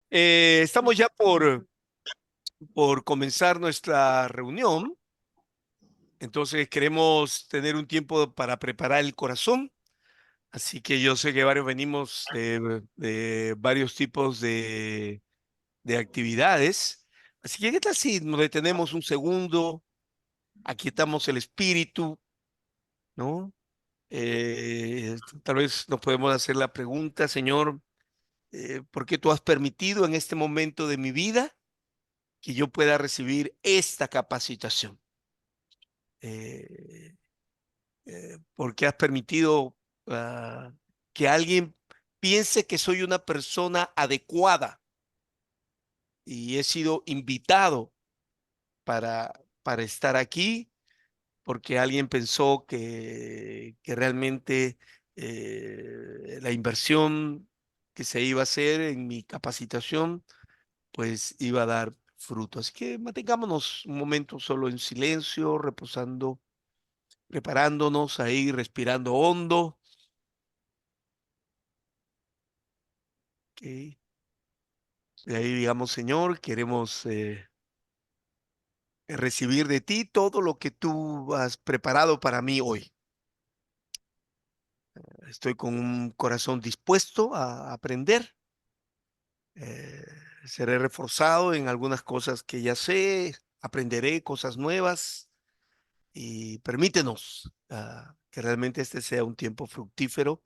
Estamos ya por comenzar nuestra reunión, entonces queremos tener un tiempo para preparar el corazón, así que yo sé que varios venimos de varios tipos de actividades, así que ¿qué tal si nos detenemos un segundo, aquietamos el espíritu, ¿no? Tal vez nos podemos hacer la pregunta, Señor, ¿por qué tú has permitido en este momento de mi vida que yo pueda recibir esta capacitación? Eh, Porque has permitido que alguien piense que soy una persona adecuada y he sido invitado para estar aquí porque alguien pensó que realmente la inversión que se iba a hacer en mi capacitación pues iba a dar fruto. Así que mantengámonos un momento solo en silencio, reposando, preparándonos ahí, respirando hondo. Ok. De ahí digamos, Señor, queremos recibir de ti todo lo que tú has preparado para mí hoy. Estoy con un corazón dispuesto a aprender. Eh, Seré reforzado en algunas cosas que ya sé, aprenderé cosas nuevas y permítenos que realmente este sea un tiempo fructífero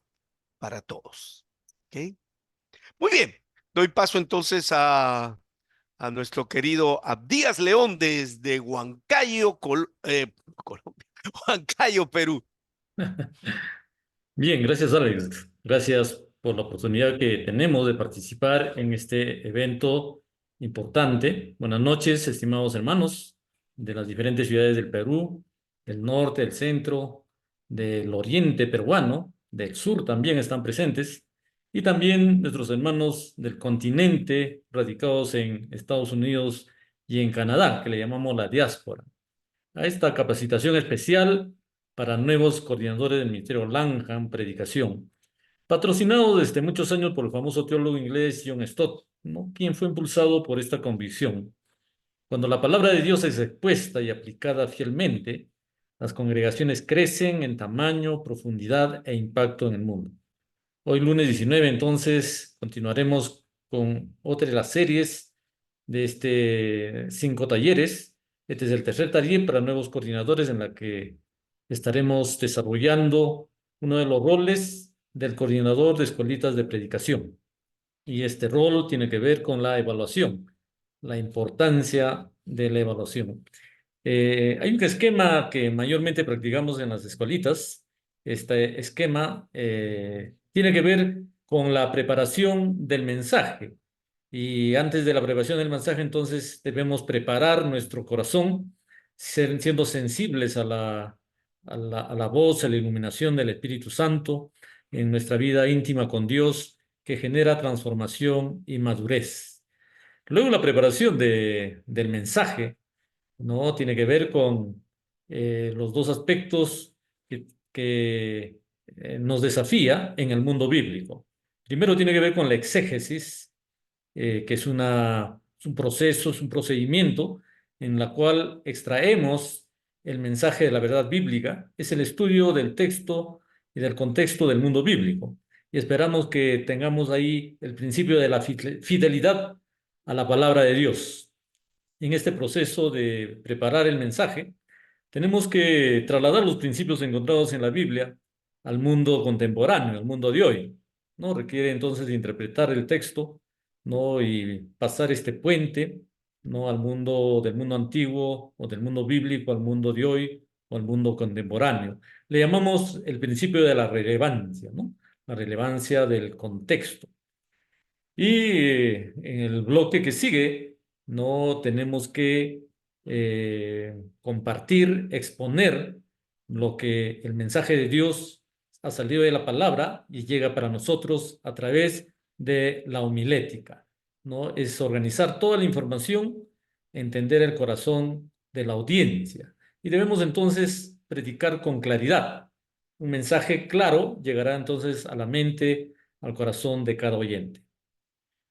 para todos. ¿Ok? Muy bien, doy paso entonces a nuestro querido Abdías León desde Huancayo, Colombia, Huancayo, Perú. Bien, gracias Alex. Gracias por la oportunidad que tenemos de participar en este evento importante. Buenas noches, estimados hermanos de las diferentes ciudades del Perú, del norte, del centro, del oriente peruano, del sur también están presentes, y también nuestros hermanos del continente radicados en Estados Unidos y en Canadá, que le llamamos la diáspora, a esta capacitación especial para nuevos coordinadores del Ministerio Langham Predicación, patrocinado desde muchos años por el famoso teólogo inglés John Stott, ¿no? Quien fue impulsado por esta convicción. Cuando la palabra de Dios es expuesta y aplicada fielmente, las congregaciones crecen en tamaño, profundidad e impacto en el mundo. Hoy, lunes 19, entonces, continuaremos con otra de las series de este 5 talleres. Este es el tercer taller para nuevos coordinadores en la que estaremos desarrollando uno de los roles del coordinador de escuelitas de predicación. Y este rol tiene que ver con la evaluación, la importancia de la evaluación. Hay un esquema que mayormente practicamos en las escuelitas. Este esquema tiene que ver con la preparación del mensaje. Y antes de la preparación del mensaje, entonces debemos preparar nuestro corazón, siendo sensibles a la voz, a la iluminación del Espíritu Santo en nuestra vida íntima con Dios, que genera transformación y madurez. Luego la preparación del mensaje, ¿no? Tiene que ver con los dos aspectos que nos desafía en el mundo bíblico. Primero tiene que ver con la exégesis, que es un proceso, es un procedimiento en la cual extraemos el mensaje de la verdad bíblica. Es el estudio del texto y del contexto del mundo bíblico. Y esperamos que tengamos ahí el principio de la fidelidad a la palabra de Dios. En este proceso de preparar el mensaje, tenemos que trasladar los principios encontrados en la Biblia al mundo contemporáneo, al mundo de hoy, ¿no? Requiere entonces de interpretar el texto, ¿no? Y pasar este puente, ¿no? Al mundo del mundo antiguo o del mundo bíblico, al mundo de hoy o al mundo contemporáneo. Le llamamos el principio de la relevancia, ¿no? La relevancia del contexto. Y en el bloque que sigue, no tenemos que compartir, exponer lo que el mensaje de Dios ha salido de la palabra y llega para nosotros a través de la homilética, ¿no? Es organizar toda la información, entender el corazón de la audiencia. Y debemos entonces predicar con claridad. Un mensaje claro llegará entonces a la mente, al corazón de cada oyente.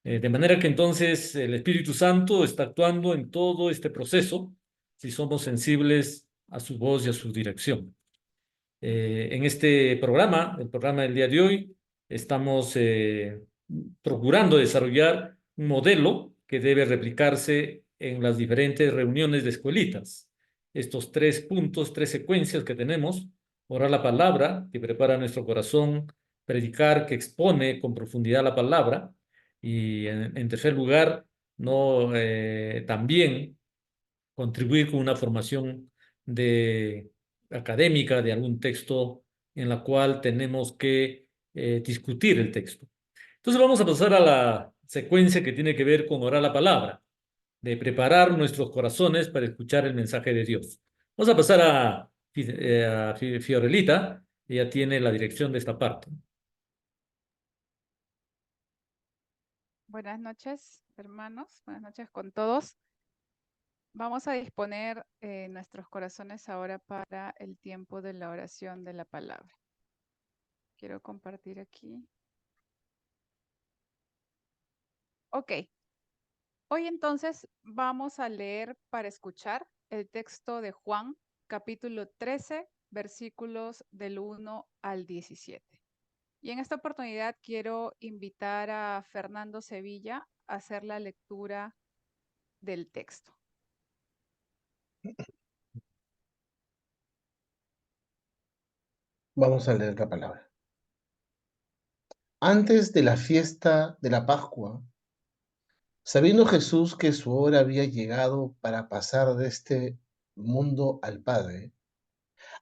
De manera que entonces el Espíritu Santo está actuando en todo este proceso si somos sensibles a su voz y a su dirección. En este programa, el programa del día de hoy, estamos procurando desarrollar un modelo que debe replicarse en las diferentes reuniones de escuelitas. Estos 3 puntos, 3 secuencias que tenemos: orar la palabra, que prepara nuestro corazón; predicar, que expone con profundidad la palabra; y en tercer lugar, no, también contribuir con una formación de, académica de algún texto en la cual tenemos que discutir el texto. Entonces vamos a pasar a la secuencia que tiene que ver con orar la palabra, de preparar nuestros corazones para escuchar el mensaje de Dios. Vamos a pasar a Fiorelita. Ella tiene la dirección de esta parte. Buenas noches, hermanos. Buenas noches con todos. Vamos a disponer nuestros corazones ahora para el tiempo de la oración de la palabra. Quiero compartir aquí. Ok. Hoy entonces vamos a leer para escuchar el texto de Juan, capítulo 13, versículos del 1 al 17. Y en esta oportunidad quiero invitar a Fernando Sevilla a hacer la lectura del texto. Vamos a leer la palabra. Antes de la fiesta de la Pascua, sabiendo Jesús que su hora había llegado para pasar de este mundo al Padre,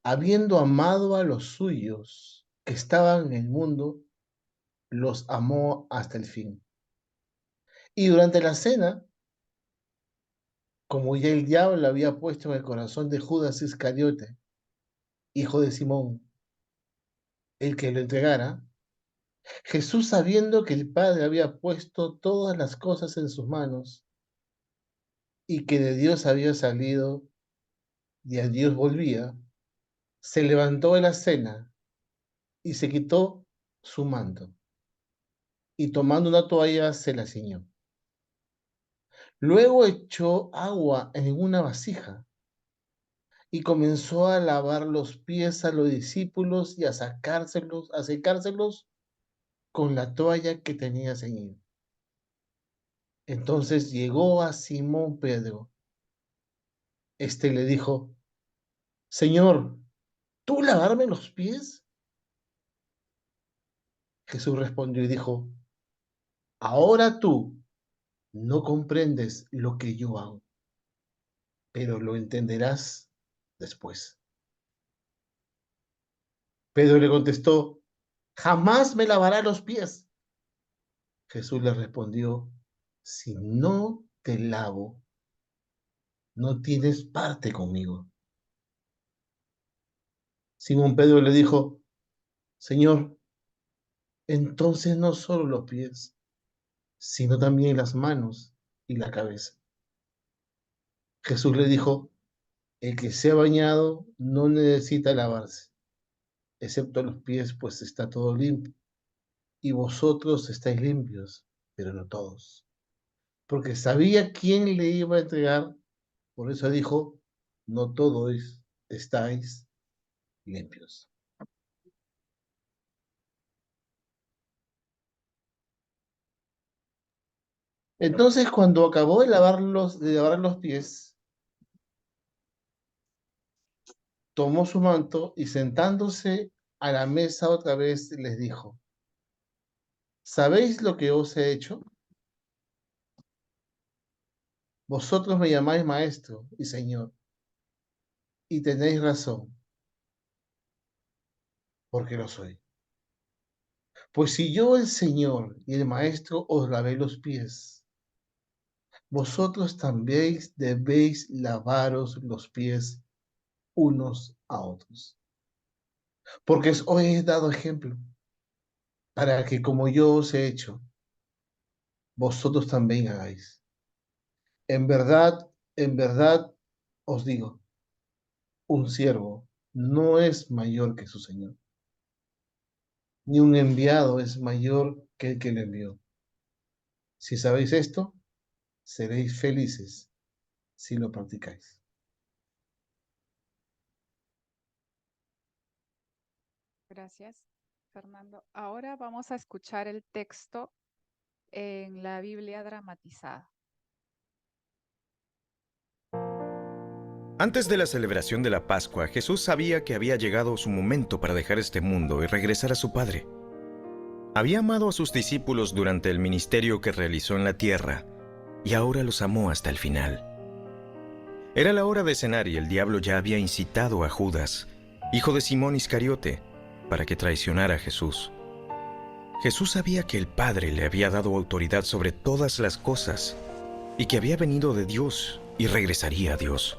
habiendo amado a los suyos que estaban en el mundo, los amó hasta el fin. Y durante la cena, como ya el diablo había puesto en el corazón de Judas Iscariote, hijo de Simón, el que lo entregara, Jesús, sabiendo que el Padre había puesto todas las cosas en sus manos y que de Dios había salido y a Dios volvía, se levantó de la cena y se quitó su manto, y tomando una toalla se la ciñó. Luego echó agua en una vasija y comenzó a lavar los pies a los discípulos y a secárselos con la toalla que tenía ceñido. Entonces llegó a Simón Pedro. Este le dijo: Señor, ¿tú lavarme los pies? Jesús respondió y dijo: Ahora tú no comprendes lo que yo hago, pero lo entenderás después. Pedro le contestó: Jamás me lavará los pies. Jesús le respondió: Si no te lavo, no tienes parte conmigo. Simón Pedro le dijo: Señor, entonces no solo los pies, sino también las manos y la cabeza. Jesús le dijo: El que se ha bañado no necesita lavarse, excepto los pies, pues está todo limpio. Y vosotros estáis limpios, pero no todos. Porque sabía quién le iba a entregar, por eso dijo: No todos estáis limpios. Entonces, cuando acabó de lavar los pies, tomó su manto y sentándose a la mesa otra vez les dijo: ¿Sabéis lo que os he hecho? Vosotros me llamáis maestro y señor, y tenéis razón, porque lo soy. Pues si yo, el Señor y el Maestro, os lavé los pies, vosotros también debéis lavaros los pies unos a otros. Porque os he dado ejemplo, para que como yo os he hecho, vosotros también hagáis. En verdad os digo, un siervo no es mayor que su Señor, ni un enviado es mayor que el que le envió. Si sabéis esto, seréis felices si lo practicáis. Gracias, Fernando. Ahora vamos a escuchar el texto en la Biblia dramatizada. Antes de la celebración de la Pascua, Jesús sabía que había llegado su momento para dejar este mundo y regresar a su Padre. Había amado a sus discípulos durante el ministerio que realizó en la tierra y ahora los amó hasta el final. Era la hora de cenar y el diablo ya había incitado a Judas, hijo de Simón Iscariote, para que traicionara a Jesús. Jesús sabía que el Padre le había dado autoridad sobre todas las cosas y que había venido de Dios y regresaría a Dios.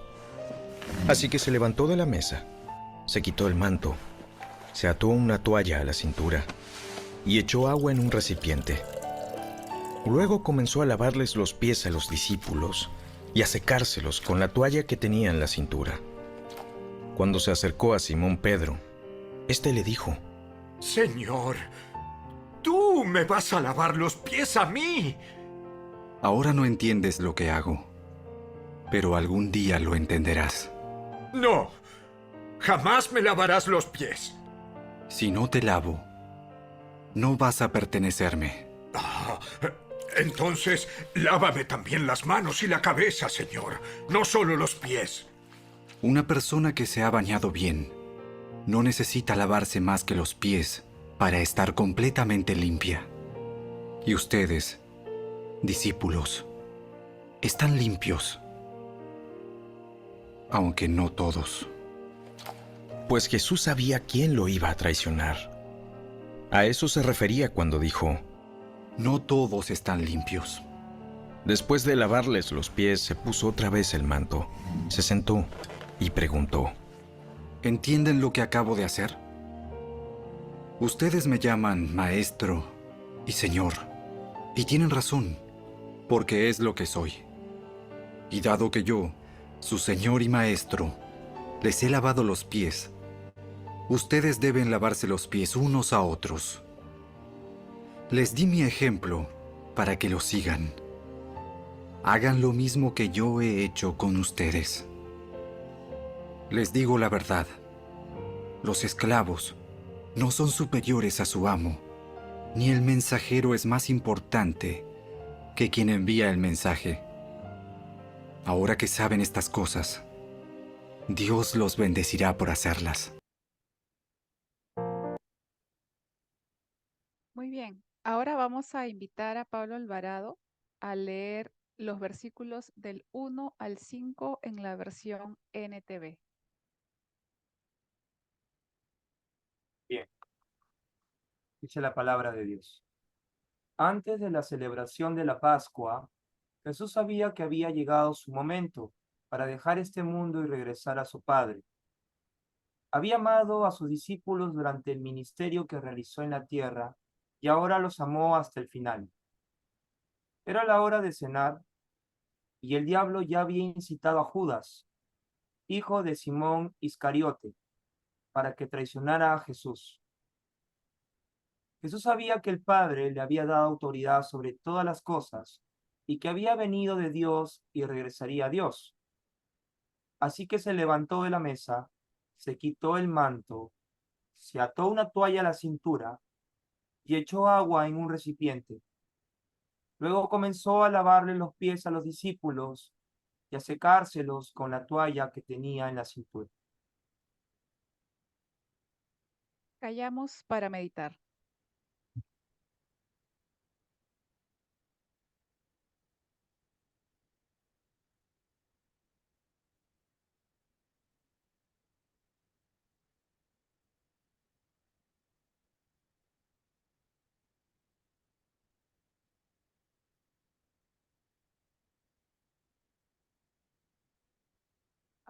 Así que se levantó de la mesa, se quitó el manto, se ató una toalla a la cintura y echó agua en un recipiente. Luego comenzó a lavarles los pies a los discípulos y a secárselos con la toalla que tenía en la cintura. Cuando se acercó a Simón Pedro, éste le dijo: Señor, ¿tú me vas a lavar los pies a mí? Ahora no entiendes lo que hago, pero algún día lo entenderás. No, jamás me lavarás los pies. Si no te lavo, no vas a pertenecerme. Ah, entonces, lávame también las manos y la cabeza, Señor, no solo los pies. Una persona que se ha bañado bien no necesita lavarse más que los pies para estar completamente limpia. Y ustedes, discípulos, están limpios, aunque no todos. Pues Jesús sabía quién lo iba a traicionar. A eso se refería cuando dijo: No todos están limpios. Después de lavarles los pies, se puso otra vez el manto, se sentó y preguntó: ¿Entienden lo que acabo de hacer? Ustedes me llaman Maestro y Señor, y tienen razón, porque es lo que soy. Y dado que yo, su Señor y Maestro, les he lavado los pies, ustedes deben lavarse los pies unos a otros. Les di mi ejemplo para que lo sigan. Hagan lo mismo que yo he hecho con ustedes. Les digo la verdad, los esclavos no son superiores a su amo, ni el mensajero es más importante que quien envía el mensaje. Ahora que saben estas cosas, Dios los bendecirá por hacerlas. Muy bien. Ahora vamos a invitar a Pablo Alvarado a leer los versículos del 1 al 5 en la versión NTV. Bien, dice la palabra de Dios. Antes de la celebración de la Pascua, Jesús sabía que había llegado su momento para dejar este mundo y regresar a su Padre. Había amado a sus discípulos durante el ministerio que realizó en la tierra y ahora los amó hasta el final. Era la hora de cenar y el diablo ya había incitado a Judas, hijo de Simón Iscariote, para que traicionara a Jesús. Jesús sabía que el Padre le había dado autoridad sobre todas las cosas y que había venido de Dios y regresaría a Dios. Así que se levantó de la mesa, se quitó el manto, se ató una toalla a la cintura y echó agua en un recipiente. Luego comenzó a lavarle los pies a los discípulos y a secárselos con la toalla que tenía en la cintura. Callamos para meditar.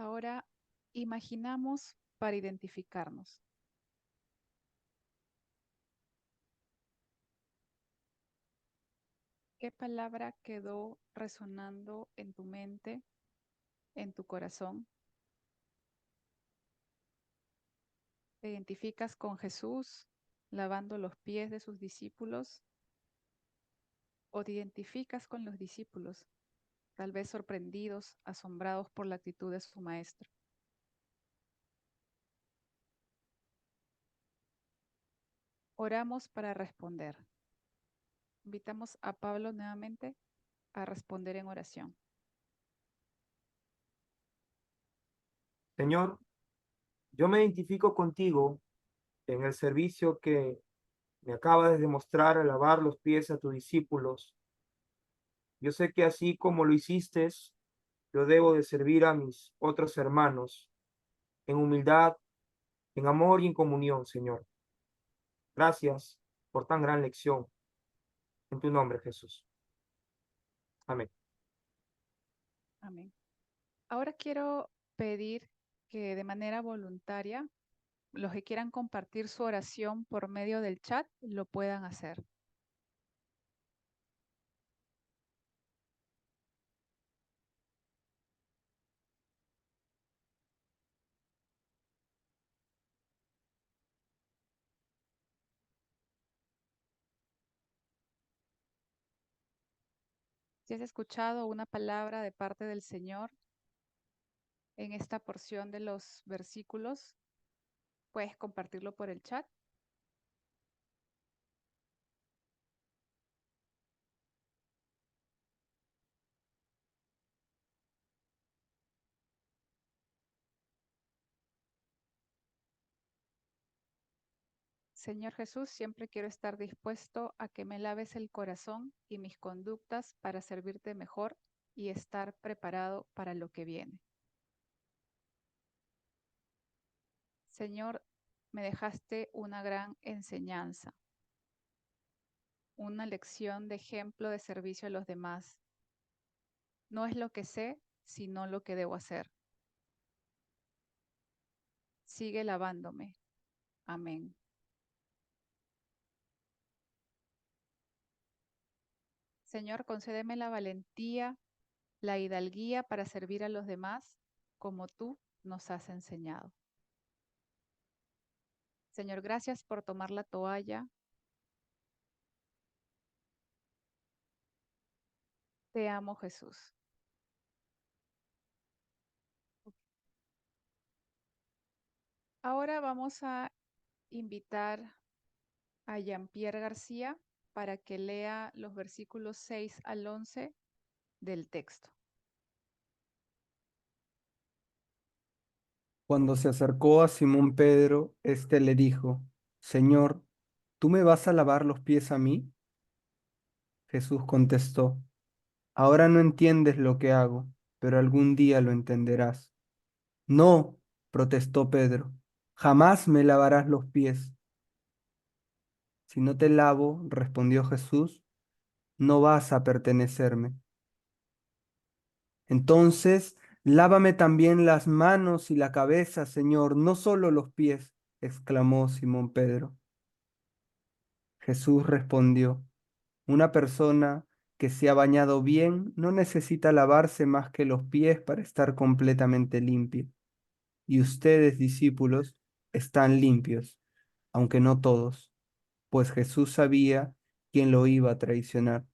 Ahora imaginamos para identificarnos. ¿Qué palabra quedó resonando en tu mente, en tu corazón? ¿Te identificas con Jesús lavando los pies de sus discípulos? o te identificas con los discípulos, tal vez sorprendidos, asombrados por la actitud de su maestro. Oramos para responder. Invitamos a Pablo nuevamente a responder en oración. Señor, yo me identifico contigo en el servicio que me acabas de demostrar al lavar los pies a tus discípulos. Yo sé que así como lo hiciste, yo debo de servir a mis otros hermanos en humildad, en amor y en comunión, Señor. Gracias por tan gran lección. En tu nombre, Jesús. Amén. Amén. Ahora quiero pedir que de manera voluntaria, los que quieran compartir su oración por medio del chat, lo puedan hacer. Si has escuchado una palabra de parte del Señor en esta porción de los versículos, puedes compartirlo por el chat. Señor Jesús, siempre quiero estar dispuesto a que me laves el corazón y mis conductas para servirte mejor y estar preparado para lo que viene. Señor, me dejaste una gran enseñanza, una lección de ejemplo de servicio a los demás. No es lo que sé, sino lo que debo hacer. Sigue lavándome. Amén. Señor, concédeme la valentía, la hidalguía para servir a los demás como tú nos has enseñado. Señor, gracias por tomar la toalla. Te amo, Jesús. Ahora vamos a invitar a Jean-Pierre García para que lea los versículos 6 al 11 del texto. Cuando se acercó a Simón Pedro, éste le dijo: Señor, ¿tú me vas a lavar los pies a mí? Jesús contestó: Ahora no entiendes lo que hago, pero algún día lo entenderás. No, protestó Pedro, jamás me lavarás los pies. Si no te lavo, respondió Jesús, no vas a pertenecerme. Entonces, lávame también las manos y la cabeza, Señor, no solo los pies, exclamó Simón Pedro. Jesús respondió: Una persona que se ha bañado bien no necesita lavarse más que los pies para estar completamente limpio. Y ustedes, discípulos, están limpios, aunque no todos, pues Jesús sabía quién lo iba a traicionar.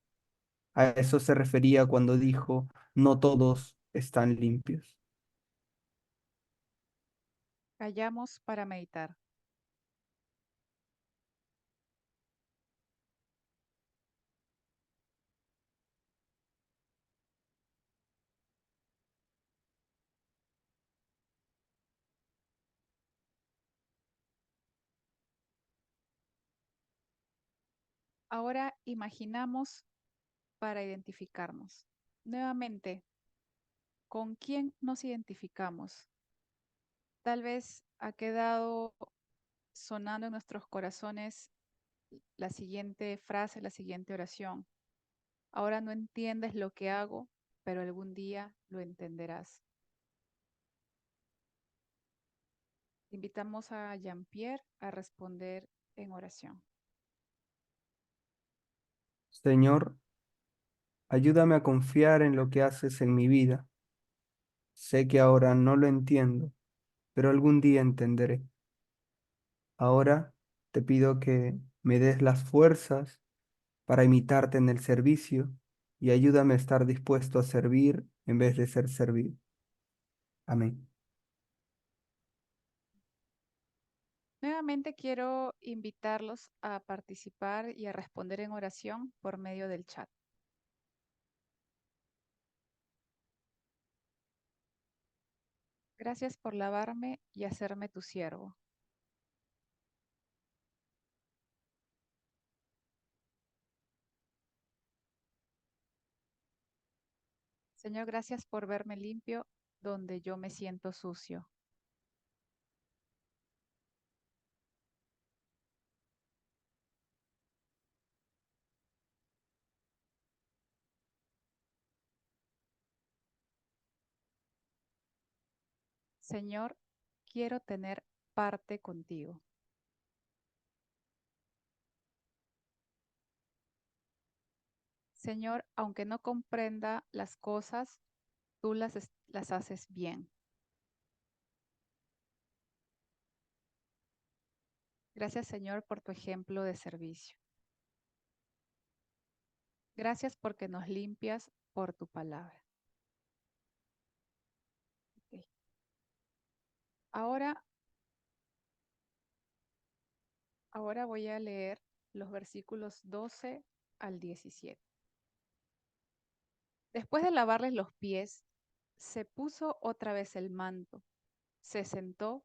A eso se refería cuando dijo: no todos están limpios. Callamos para meditar. Ahora imaginamos para identificarnos. Nuevamente, ¿con quién nos identificamos? Tal vez ha quedado sonando en nuestros corazones la siguiente frase, la siguiente oración. Ahora no entiendes lo que hago, pero algún día lo entenderás. Invitamos a Jean-Pierre a responder en oración. Señor, ayúdame a confiar en lo que haces en mi vida. Sé que ahora no lo entiendo, pero algún día entenderé. Ahora te pido que me des las fuerzas para imitarte en el servicio y ayúdame a estar dispuesto a servir en vez de ser servido. Amén. Nuevamente quiero invitarlos a participar y a responder en oración por medio del chat. Gracias por lavarme y hacerme tu siervo. Señor, gracias por verme limpio donde yo me siento sucio. Señor, quiero tener parte contigo. Señor, aunque no comprenda las cosas, tú las haces bien. Gracias, Señor, por tu ejemplo de servicio. Gracias porque nos limpias por tu palabra. Ok. Ahora voy a leer los versículos 12 al 17. Después de lavarles los pies, se puso otra vez el manto, se sentó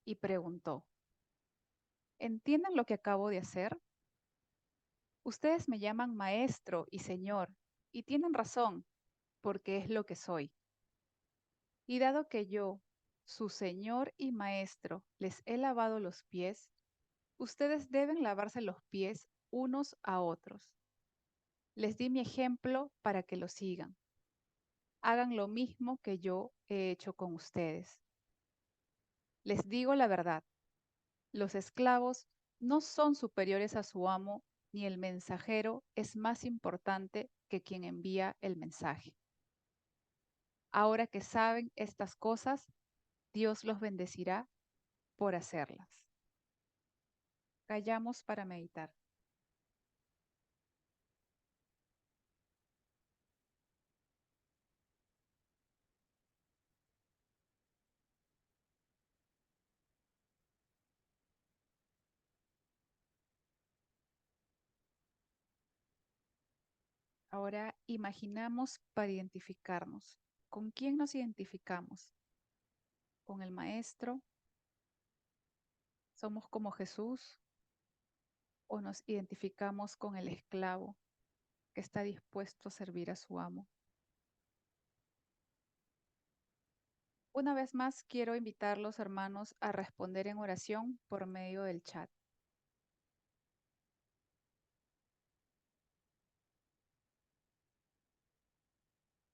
y preguntó: ¿entienden lo que acabo de hacer? Ustedes me llaman maestro y señor, y tienen razón, porque es lo que soy. Y dado que yo, su señor y maestro, les he lavado los pies, ustedes deben lavarse los pies unos a otros. Les di mi ejemplo para que lo sigan. Hagan lo mismo que yo he hecho con ustedes. Les digo la verdad, los esclavos no son superiores a su amo, ni el mensajero es más importante que quien envía el mensaje. Ahora que saben estas cosas, Dios los bendecirá por hacerlas. Callamos para meditar. Ahora imaginamos para identificarnos. ¿Con quién nos identificamos? ¿Con el maestro? ¿Somos como Jesús? ¿O nos identificamos con el esclavo que está dispuesto a servir a su amo? Una vez más, quiero invitarlos, hermanos, a responder en oración por medio del chat.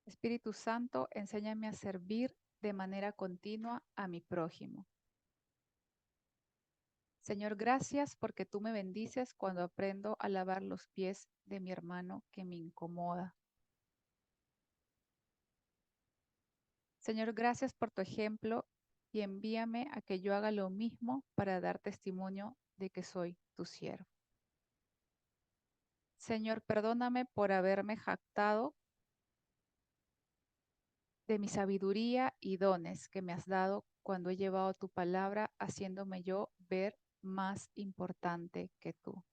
Espíritu Santo, enséñame a servir de manera continua a mi prójimo. Señor, gracias porque tú me bendices cuando aprendo a lavar los pies de mi hermano que me incomoda. Señor, gracias por tu ejemplo y envíame a que yo haga lo mismo para dar testimonio de que soy tu siervo. Señor, perdóname por haberme jactado de mi sabiduría y dones que me has dado cuando he llevado tu palabra, haciéndome yo ver más importante que tú.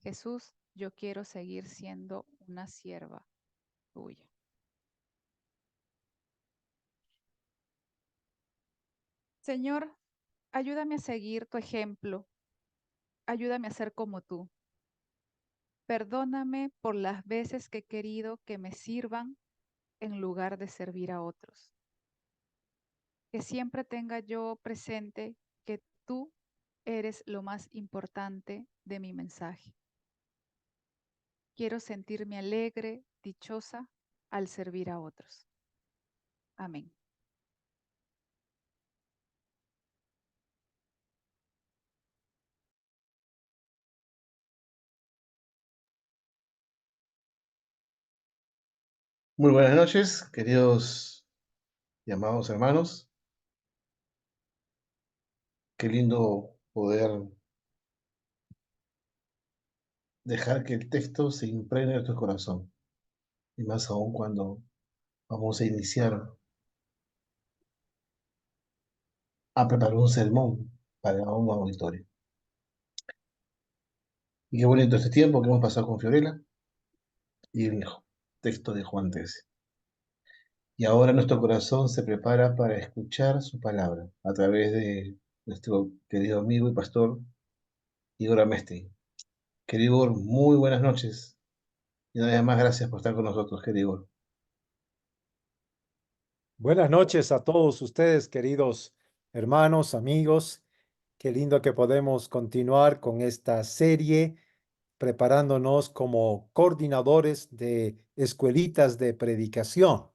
Jesús, yo quiero seguir siendo una sierva tuya. Señor, ayúdame a seguir tu ejemplo. Ayúdame a ser como tú. Perdóname por las veces que he querido que me sirvan en lugar de servir a otros. Que siempre tenga yo presente que tú eres lo más importante de mi mensaje. Quiero sentirme alegre, dichosa al servir a otros. Amén. Muy buenas noches, queridos y amados hermanos. Qué lindo poder dejar que el texto se impregne en nuestro corazón, y más aún cuando vamos a iniciar a preparar un sermón para un auditorio. Y qué bonito este tiempo que hemos pasado con Fiorella y el texto de Juan 13. Y ahora nuestro corazón se prepara para escuchar su palabra a través de nuestro querido amigo y pastor Igor Amesti. Querido Igor, muy buenas noches. Y una vez más, gracias por estar con nosotros, querido Igor. Buenas noches a todos ustedes, queridos hermanos, amigos. Qué lindo que podemos continuar con esta serie, preparándonos como coordinadores de escuelitas de predicación.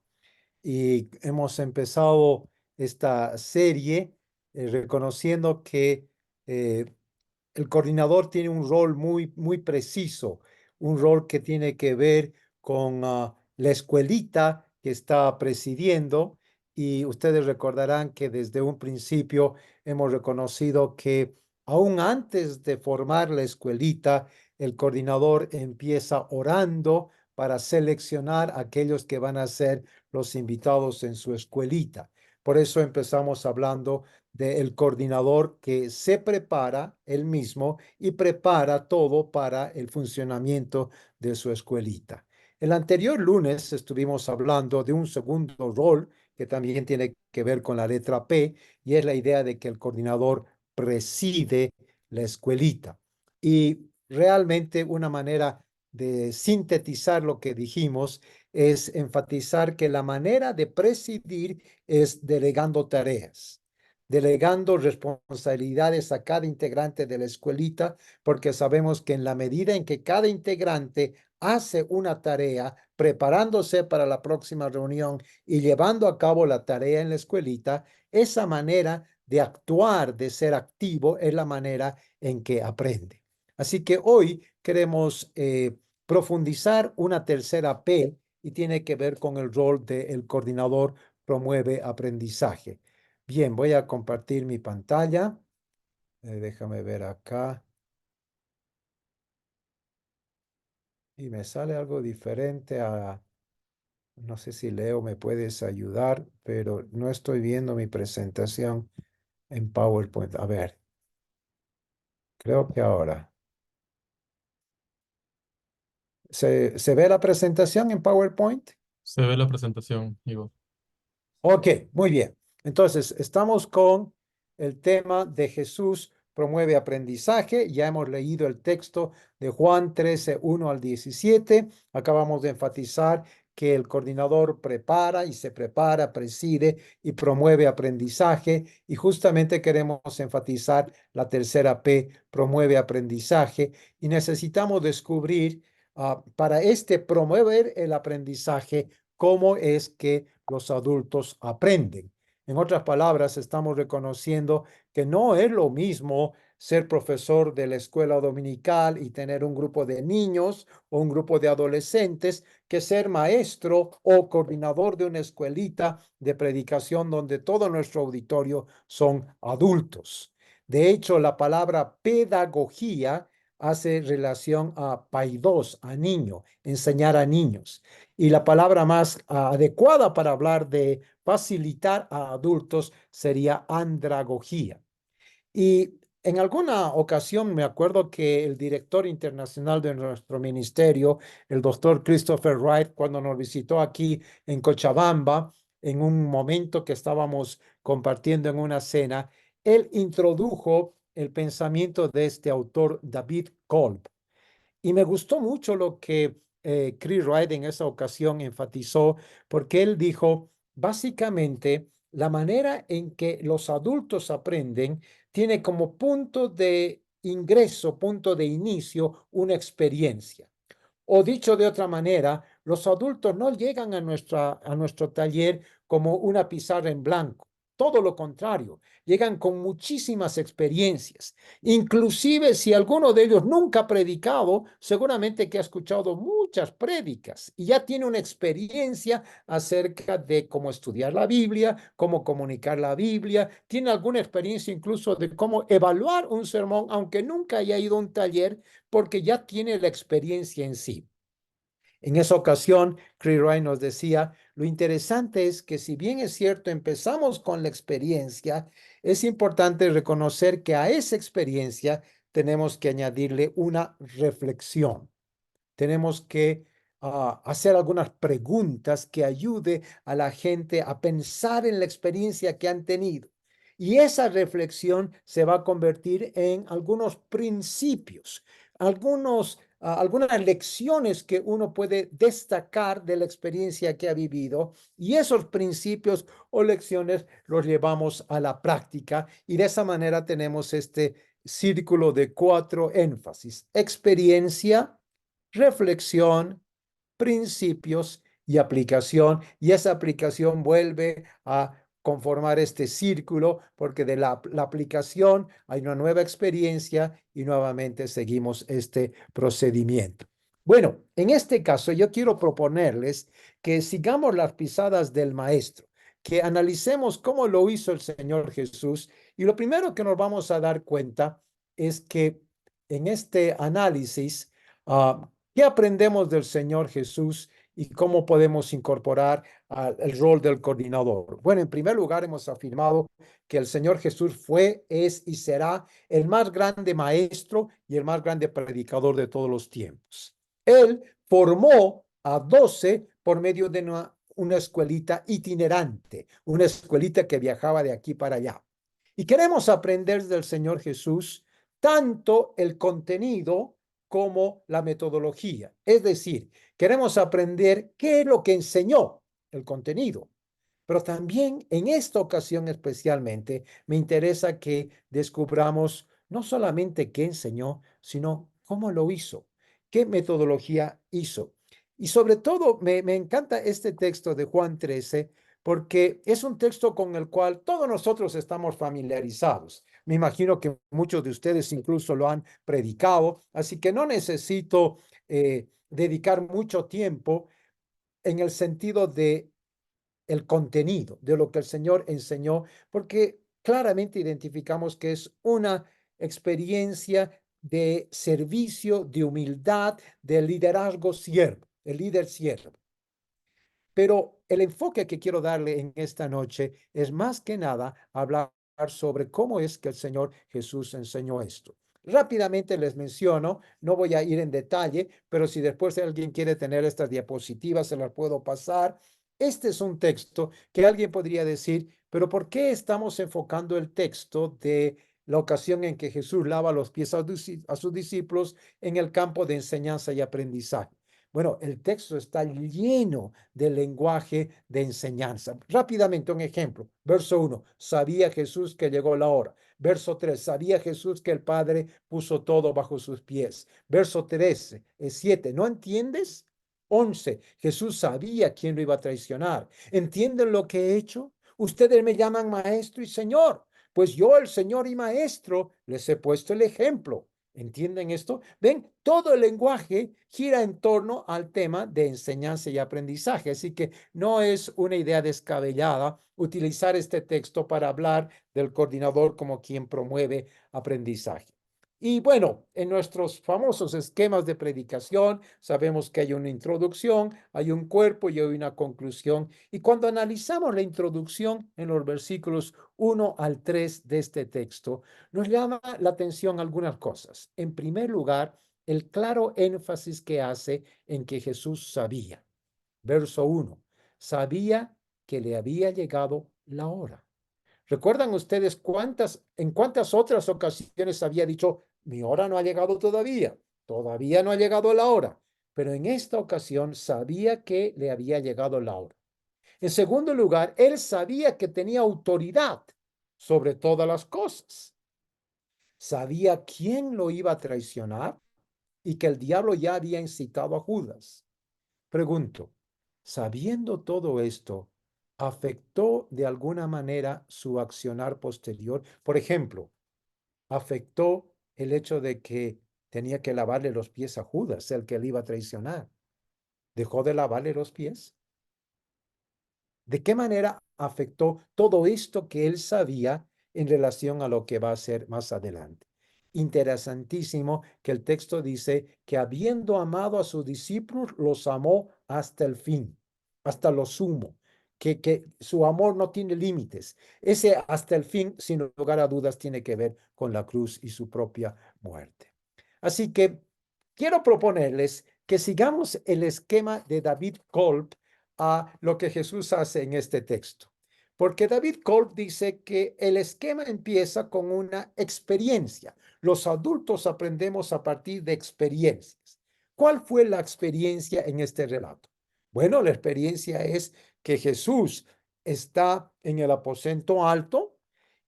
Y hemos empezado esta serie reconociendo que el coordinador tiene un rol muy preciso, un rol que tiene que ver con la escuelita que está presidiendo. Y ustedes recordarán que desde un principio hemos reconocido que aún antes de formar la escuelita, el coordinador empieza orando para seleccionar a aquellos que van a ser los invitados en su escuelita. Por eso empezamos hablando del coordinador que se prepara él mismo y prepara todo para el funcionamiento de su escuelita. El anterior lunes estuvimos hablando de un segundo rol que también tiene que ver con la letra P, y es la idea de que el coordinador preside la escuelita. Y realmente una manera de sintetizar lo que dijimos es enfatizar que la manera de presidir es delegando tareas, delegando responsabilidades a cada integrante de la escuelita, porque sabemos que en la medida en que cada integrante hace una tarea, preparándose para la próxima reunión y llevando a cabo la tarea en la escuelita, esa manera de actuar, de ser activo, es la manera en que aprende. Así que hoy queremos profundizar una tercera P, y tiene que ver con el rol del coordinador promueve aprendizaje. Bien, voy a compartir mi pantalla. Déjame ver acá. Y me sale algo diferente a... No sé si Leo me puedes ayudar, pero no estoy viendo mi presentación en PowerPoint. A ver, creo que ahora. ¿Se ve la presentación en PowerPoint? Se ve la presentación, Igor. Ok, muy bien. Entonces, estamos con el tema de Jesús promueve aprendizaje. Ya hemos leído el texto de Juan 13, 1 al 17. Acabamos de enfatizar que el coordinador prepara y se prepara, preside y promueve aprendizaje. Y justamente queremos enfatizar la tercera P, promueve aprendizaje. Y necesitamos descubrir para promover el aprendizaje, cómo es que los adultos aprenden. En otras palabras, estamos reconociendo que no es lo mismo ser profesor de la escuela dominical y tener un grupo de niños o un grupo de adolescentes que ser maestro o coordinador de una escuelita de predicación donde todo nuestro auditorio son adultos. De hecho, la palabra pedagogía hace relación a paidos, a niño, enseñar a niños. Y la palabra más adecuada para hablar de facilitar a adultos sería andragogía. Y en alguna ocasión me acuerdo que el director internacional de nuestro ministerio, el doctor Christopher Wright, cuando nos visitó aquí en Cochabamba, en un momento que estábamos compartiendo en una cena, él introdujo el pensamiento de este autor, David Kolb. Y me gustó mucho lo que Chris Wright en esa ocasión enfatizó, porque él dijo, básicamente, la manera en que los adultos aprenden tiene como punto de ingreso, punto de inicio, una experiencia. O dicho de otra manera, los adultos no llegan a nuestro taller como una pizarra en blanco. todo lo contrario, llegan con muchísimas experiencias. Inclusive si alguno de ellos nunca ha predicado, seguramente que ha escuchado muchas prédicas y ya tiene una experiencia acerca de cómo estudiar la Biblia, cómo comunicar la Biblia, tiene alguna experiencia incluso de cómo evaluar un sermón, aunque nunca haya ido a un taller, porque ya tiene la experiencia en sí. En esa ocasión, Chris Wright nos decía, lo interesante es que si bien es cierto, empezamos con la experiencia, es importante reconocer que a esa experiencia tenemos que añadirle una reflexión. Tenemos que hacer algunas preguntas que ayude a la gente a pensar en la experiencia que han tenido. Y esa reflexión se va a convertir en algunos principios, algunas lecciones que uno puede destacar de la experiencia que ha vivido. Y esos principios o lecciones los llevamos a la práctica. Y de esa manera tenemos este círculo de 4 énfasis: experiencia, reflexión, principios y aplicación. Y esa aplicación vuelve a conformar este círculo, porque de la aplicación hay una nueva experiencia y nuevamente seguimos este procedimiento. Bueno, en este caso yo quiero proponerles que sigamos las pisadas del maestro, que analicemos cómo lo hizo el Señor Jesús. Y lo primero que nos vamos a dar cuenta es que en este análisis, ¿qué aprendemos del Señor Jesús y cómo podemos incorporar el rol del coordinador? Bueno, en primer lugar, hemos afirmado que el Señor Jesús fue, es y será el más grande maestro y el más grande predicador de todos los tiempos. Él formó a 12 por medio de una escuelita itinerante, una escuelita que viajaba de aquí para allá. Y queremos aprender del Señor Jesús tanto el contenido como la metodología. Es decir, queremos aprender qué es lo que enseñó, el contenido. Pero también en esta ocasión especialmente me interesa que descubramos no solamente qué enseñó, sino cómo lo hizo, qué metodología hizo. Y sobre todo me encanta este texto de Juan 13, porque es un texto con el cual todos nosotros estamos familiarizados. Me imagino que muchos de ustedes incluso lo han predicado, así que no necesito dedicar mucho tiempo en el sentido de el contenido de lo que el Señor enseñó, porque claramente identificamos que es una experiencia de servicio, de humildad, de liderazgo siervo, el líder siervo. Pero el enfoque que quiero darle en esta noche es más que nada hablar sobre cómo es que el Señor Jesús enseñó esto. Rápidamente les menciono, no voy a ir en detalle, pero si después alguien quiere tener estas diapositivas, se las puedo pasar. Este es un texto que alguien podría decir, pero ¿por qué estamos enfocando el texto de la ocasión en que Jesús lava los pies a sus discípulos en el campo de enseñanza y aprendizaje? Bueno, el texto está lleno de lenguaje de enseñanza. Rápidamente un ejemplo. Verso 1, sabía Jesús que llegó la hora. Verso 3, sabía Jesús que el Padre puso todo bajo sus pies. Verso 13, 7, ¿no entiendes? 11, Jesús sabía quién lo iba a traicionar. ¿Entienden lo que he hecho? Ustedes me llaman maestro y señor, pues yo, el Señor y maestro, les he puesto el ejemplo. ¿Entienden esto? ¿Ven? Todo el lenguaje gira en torno al tema de enseñanza y aprendizaje. Así que no es una idea descabellada utilizar este texto para hablar del coordinador como quien promueve aprendizaje. Y bueno, en nuestros famosos esquemas de predicación, sabemos que hay una introducción, hay un cuerpo y hay una conclusión. Y cuando analizamos la introducción en los versículos 1 al 3 de este texto, nos llama la atención algunas cosas. En primer lugar, el claro énfasis que hace en que Jesús sabía. Verso 1, sabía que le había llegado la hora. ¿Recuerdan ustedes en cuántas otras ocasiones había dicho, mi hora no ha llegado todavía, todavía no ha llegado la hora? Pero en esta ocasión sabía que le había llegado la hora. En segundo lugar, él sabía que tenía autoridad sobre todas las cosas. Sabía quién lo iba a traicionar y que el diablo ya había incitado a Judas. Pregunto, sabiendo todo esto, afectó de alguna manera su accionar posterior. Por ejemplo, afectó el hecho de que tenía que lavarle los pies a Judas, el que le iba a traicionar. ¿Dejó de lavarle los pies? ¿De qué manera afectó todo esto que él sabía en relación a lo que va a hacer más adelante? Interesantísimo que el texto dice que habiendo amado a sus discípulos, los amó hasta el fin, hasta lo sumo, que su amor no tiene límites. Ese hasta el fin, sin lugar a dudas, tiene que ver con la cruz y su propia muerte. Así que quiero proponerles que sigamos el esquema de David Kolb a lo que Jesús hace en este texto. Porque David Kolb dice que el esquema empieza con una experiencia. Los adultos aprendemos a partir de experiencias. ¿Cuál fue la experiencia en este relato? Bueno, la experiencia es que Jesús está en el aposento alto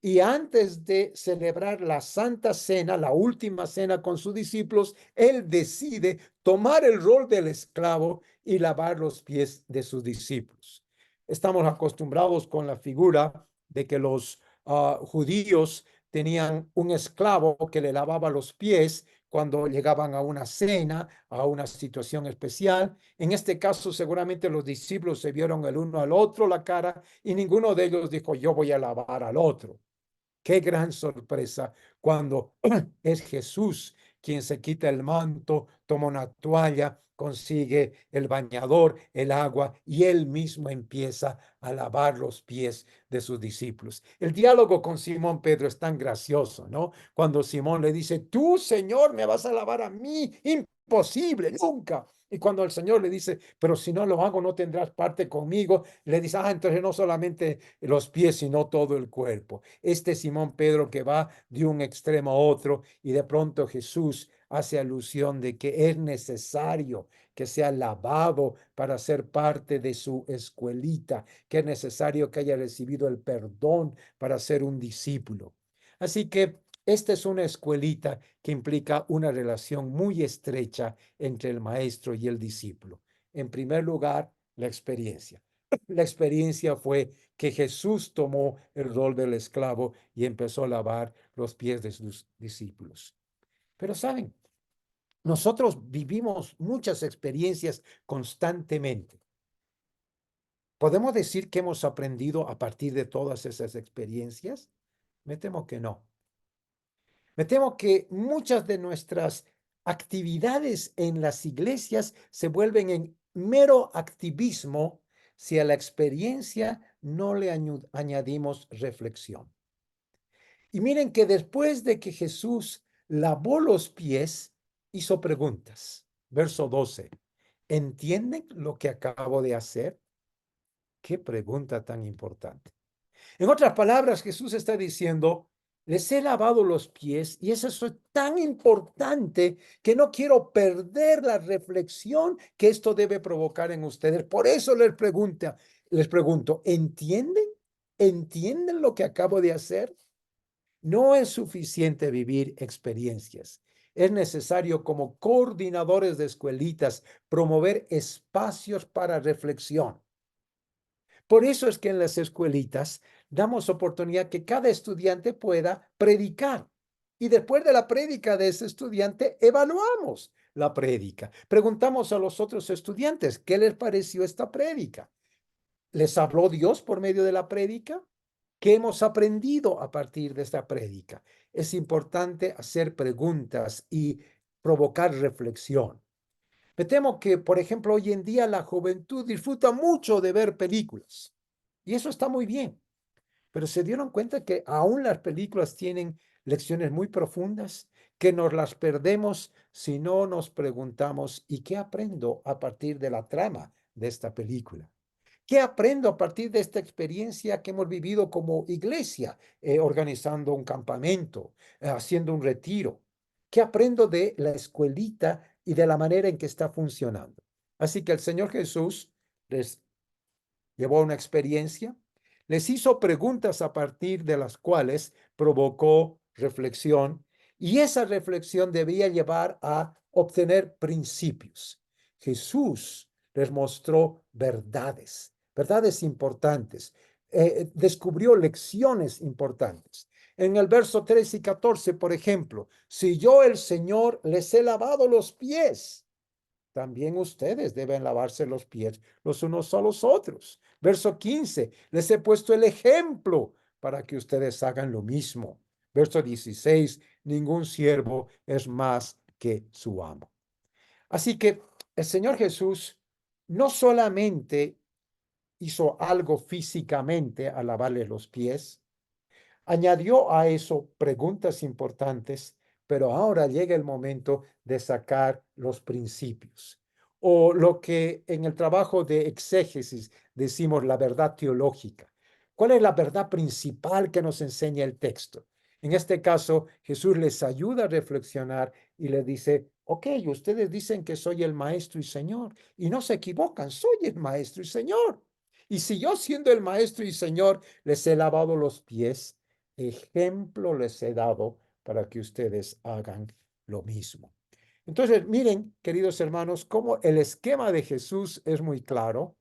y antes de celebrar la Santa Cena, la última cena con sus discípulos, él decide tomar el rol del esclavo y lavar los pies de sus discípulos. Estamos acostumbrados con la figura de que los judíos tenían un esclavo que le lavaba los pies cuando llegaban a una cena, a una situación especial. En este caso, seguramente los discípulos se vieron el uno al otro la cara y ninguno de ellos dijo, yo voy a lavar al otro. Qué gran sorpresa cuando es Jesús quien se quita el manto, toma una toalla, consigue el bañador, el agua, y él mismo empieza a lavar los pies de sus discípulos. El diálogo con Simón Pedro es tan gracioso, ¿no? Cuando Simón le dice, tú, Señor, me vas a lavar a mí, imposible, nunca. Y cuando el Señor le dice, pero si no lo hago, no tendrás parte conmigo, le dice, entonces no solamente los pies, sino todo el cuerpo. Este Simón Pedro que va de un extremo a otro y de pronto Jesús hace alusión de que es necesario que sea lavado para ser parte de su escuelita, que es necesario que haya recibido el perdón para ser un discípulo. Así que esta es una escuelita que implica una relación muy estrecha entre el maestro y el discípulo. En primer lugar, la experiencia. La experiencia fue que Jesús tomó el rol del esclavo y empezó a lavar los pies de sus discípulos. Pero saben, nosotros vivimos muchas experiencias constantemente. ¿Podemos decir que hemos aprendido a partir de todas esas experiencias? Me temo que no. Me temo que muchas de nuestras actividades en las iglesias se vuelven en mero activismo si a la experiencia no le añadimos reflexión. Y miren que después de que Jesús lavó los pies, hizo preguntas. Verso 12. ¿Entienden lo que acabo de hacer? Qué pregunta tan importante. En otras palabras, Jesús está diciendo, les he lavado los pies y eso es tan importante que no quiero perder la reflexión que esto debe provocar en ustedes. Por eso les pregunto, ¿entienden? ¿Entienden lo que acabo de hacer? No es suficiente vivir experiencias. Es necesario, como coordinadores de escuelitas, promover espacios para reflexión. Por eso es que en las escuelitas damos oportunidad que cada estudiante pueda predicar. Y después de la prédica de ese estudiante, evaluamos la prédica. Preguntamos a los otros estudiantes, ¿qué les pareció esta prédica? ¿Les habló Dios por medio de la prédica? ¿Qué hemos aprendido a partir de esta prédica? Es importante hacer preguntas y provocar reflexión. Me temo que, por ejemplo, hoy en día la juventud disfruta mucho de ver películas. Y eso está muy bien. Pero se dieron cuenta que aún las películas tienen lecciones muy profundas, que nos las perdemos si no nos preguntamos, ¿y qué aprendo a partir de la trama de esta película? ¿Qué aprendo a partir de esta experiencia que hemos vivido como iglesia, organizando un campamento, haciendo un retiro? ¿Qué aprendo de la escuelita y de la manera en que está funcionando? Así que el Señor Jesús les llevó a una experiencia, les hizo preguntas a partir de las cuales provocó reflexión y esa reflexión debía llevar a obtener principios. Jesús les mostró verdades verdades importantes. Descubrió lecciones importantes. En el verso 13 y 14, por ejemplo, si yo el Señor les he lavado los pies, también ustedes deben lavarse los pies los unos a los otros. Verso 15, les he puesto el ejemplo para que ustedes hagan lo mismo. Verso 16, ningún siervo es más que su amo. Así que el Señor Jesús no solamente hizo algo físicamente al lavarle los pies, añadió a eso preguntas importantes, pero ahora llega el momento de sacar los principios, o lo que en el trabajo de exégesis decimos la verdad teológica. ¿Cuál es la verdad principal que nos enseña el texto? En este caso, Jesús les ayuda a reflexionar y les dice, ok, ustedes dicen que soy el maestro y señor, y no se equivocan, soy el maestro y señor. Y si yo siendo el maestro y señor les he lavado los pies, ejemplo les he dado para que ustedes hagan lo mismo. Entonces, miren, queridos hermanos, cómo el esquema de Jesús es muy claro.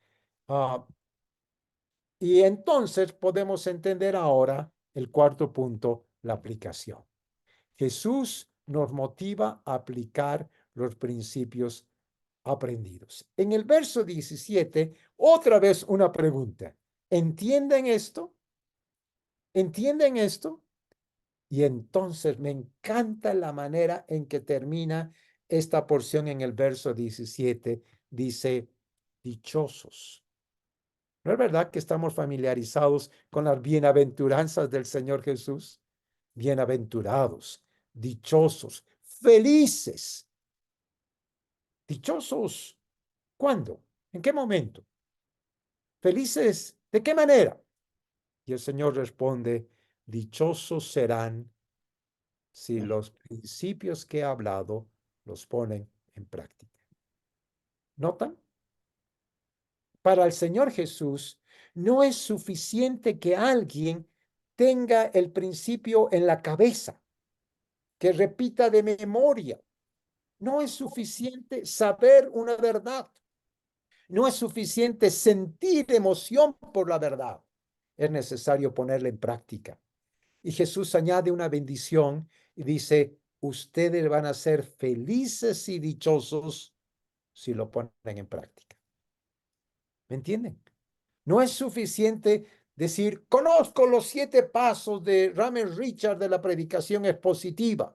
Y entonces podemos entender ahora el cuarto punto, la aplicación. Jesús nos motiva a aplicar los principios aprendidos. En el verso 17, otra vez una pregunta. ¿Entienden esto? ¿Entienden esto? Y entonces me encanta la manera en que termina esta porción en el verso 17. Dice, dichosos. ¿No es verdad que estamos familiarizados con las bienaventuranzas del Señor Jesús? Bienaventurados, dichosos, felices. Dichosos. ¿Cuándo? ¿En qué momento? Felices. ¿De qué manera? Y el Señor responde, dichosos serán si los principios que he hablado los ponen en práctica. ¿Notan? Para el Señor Jesús no es suficiente que alguien tenga el principio en la cabeza, que repita de memoria. No es suficiente saber una verdad. No es suficiente sentir emoción por la verdad. Es necesario ponerla en práctica. Y Jesús añade una bendición y dice, ustedes van a ser felices y dichosos si lo ponen en práctica. ¿Me entienden? No es suficiente decir, conozco los 7 pasos de Ramen Richard de la predicación expositiva,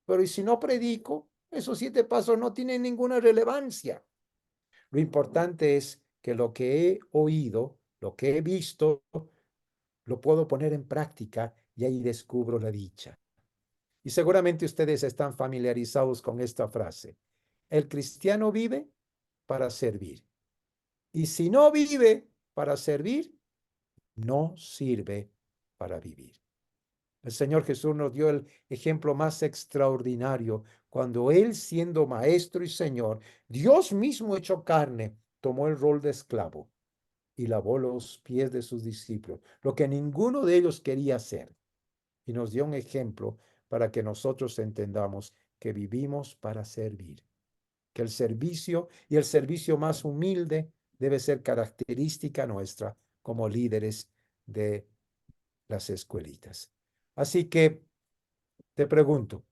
pero ¿y si no predico? Esos 7 pasos no tienen ninguna relevancia. Lo importante es que lo que he oído, lo que he visto, lo puedo poner en práctica y ahí descubro la dicha. Y seguramente ustedes están familiarizados con esta frase. El cristiano vive para servir. Y si no vive para servir, no sirve para vivir. El Señor Jesús nos dio el ejemplo más extraordinario cuando Él, siendo maestro y Señor, Dios mismo hecho carne, tomó el rol de esclavo y lavó los pies de sus discípulos, lo que ninguno de ellos quería hacer. Y nos dio un ejemplo para que nosotros entendamos que vivimos para servir, que el servicio y el servicio más humilde debe ser característica nuestra como líderes de las escuelitas. Así que te pregunto,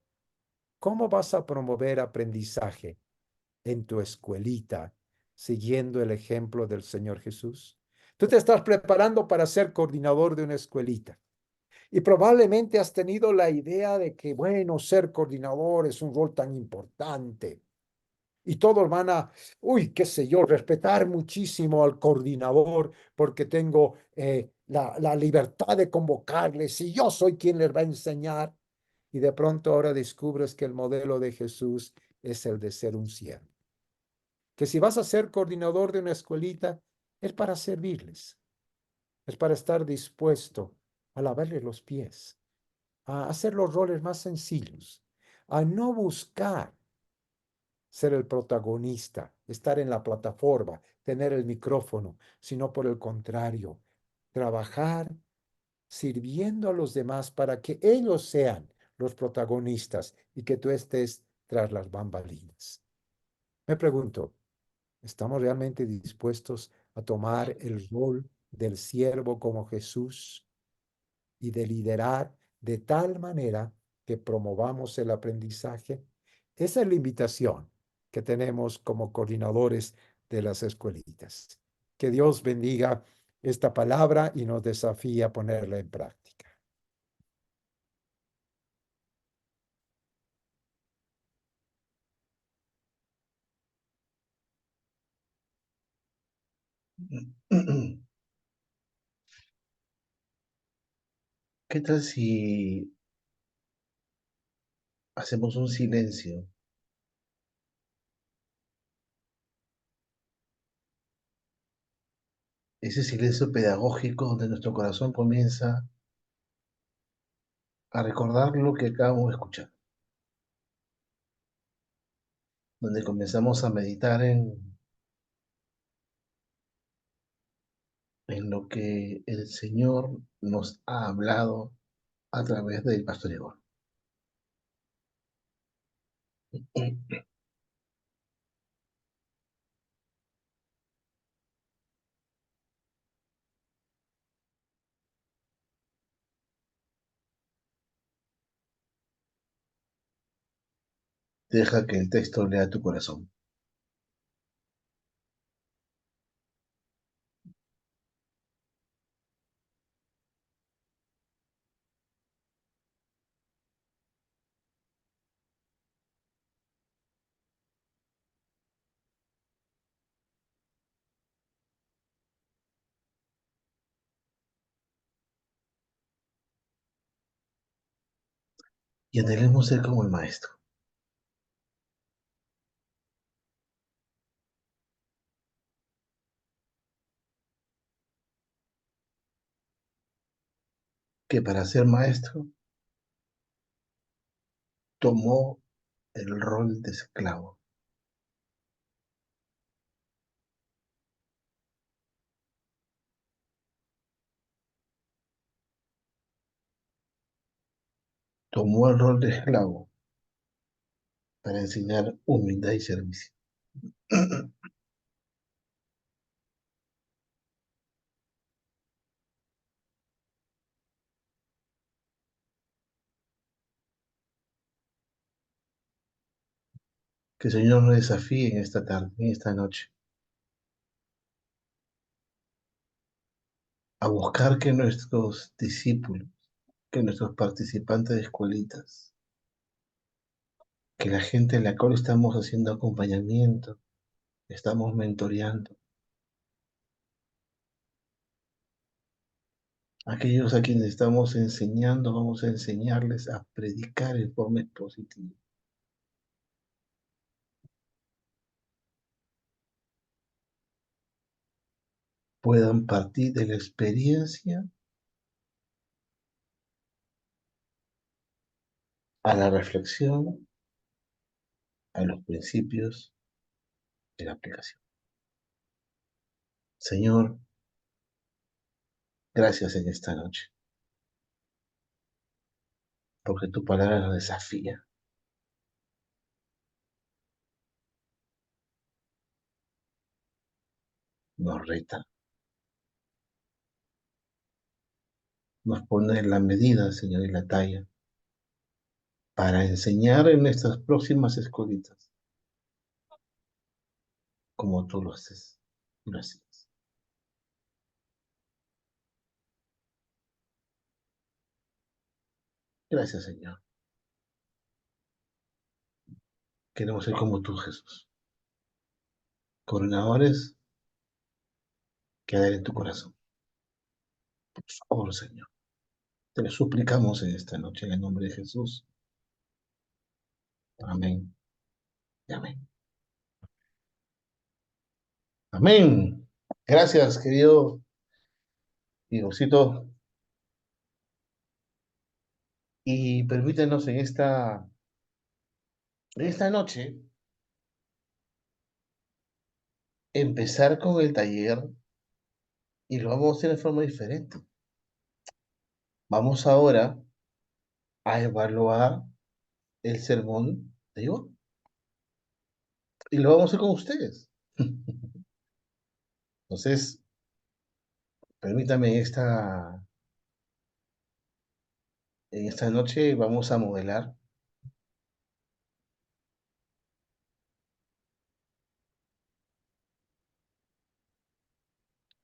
¿cómo vas a promover aprendizaje en tu escuelita siguiendo el ejemplo del Señor Jesús? Tú te estás preparando para ser coordinador de una escuelita. Y probablemente has tenido la idea de que, bueno, ser coordinador es un rol tan importante. Y todos van a, qué sé yo, respetar muchísimo al coordinador porque tengo la libertad de convocarles y yo soy quien les va a enseñar. Y de pronto ahora descubres que el modelo de Jesús es el de ser un siervo. Que si vas a ser coordinador de una escuelita, es para servirles. Es para estar dispuesto a lavarles los pies, a hacer los roles más sencillos, a no buscar ser el protagonista, estar en la plataforma, tener el micrófono, sino por el contrario, trabajar sirviendo a los demás para que ellos sean los protagonistas y que tú estés tras las bambalinas. Me pregunto, ¿estamos realmente dispuestos a tomar el rol del siervo como Jesús y de liderar de tal manera que promovamos el aprendizaje. Esa es la invitación que tenemos como coordinadores de las escuelitas. Que Dios bendiga esta palabra y nos desafíe a ponerla en práctica. ¿Qué tal si hacemos un silencio? Ese silencio pedagógico donde nuestro corazón comienza a recordar lo que acabamos de escuchar, donde comenzamos a meditar en lo que el Señor nos ha hablado a través del pastor Igor. Deja que el texto lea tu corazón. Y anhelemos ser como el Maestro. Que para ser maestro tomó el rol de esclavo. Tomó el rol de esclavo para enseñar humildad y servicio. Que el Señor nos desafíe en esta tarde, en esta noche, a buscar que nuestros discípulos, que nuestros participantes de escuelitas, que la gente en la cual estamos haciendo acompañamiento, estamos mentoreando, aquellos a quienes estamos enseñando, vamos a enseñarles a predicar en forma expositiva. Puedan partir de la experiencia a la reflexión, a los principios de la aplicación. Señor, gracias en esta noche, porque tu palabra nos desafía, nos reta, nos pone en la medida, Señor, y la talla, para enseñar en nuestras próximas escuelitas, como tú lo haces, lo hacías. Gracias, Señor. Queremos ser como tú, Jesús. Coordinadores que hay en tu corazón. Por favor, Señor. Te lo suplicamos en esta noche, en el nombre de Jesús. Amén. Y amén. Amén. Gracias, querido Igorcito. Y permítenos en esta noche empezar con el taller y lo vamos a hacer de forma diferente. Vamos ahora a evaluar el sermón de hoy. Y lo vamos a hacer con ustedes. Entonces, permítame en esta noche vamos a modelar.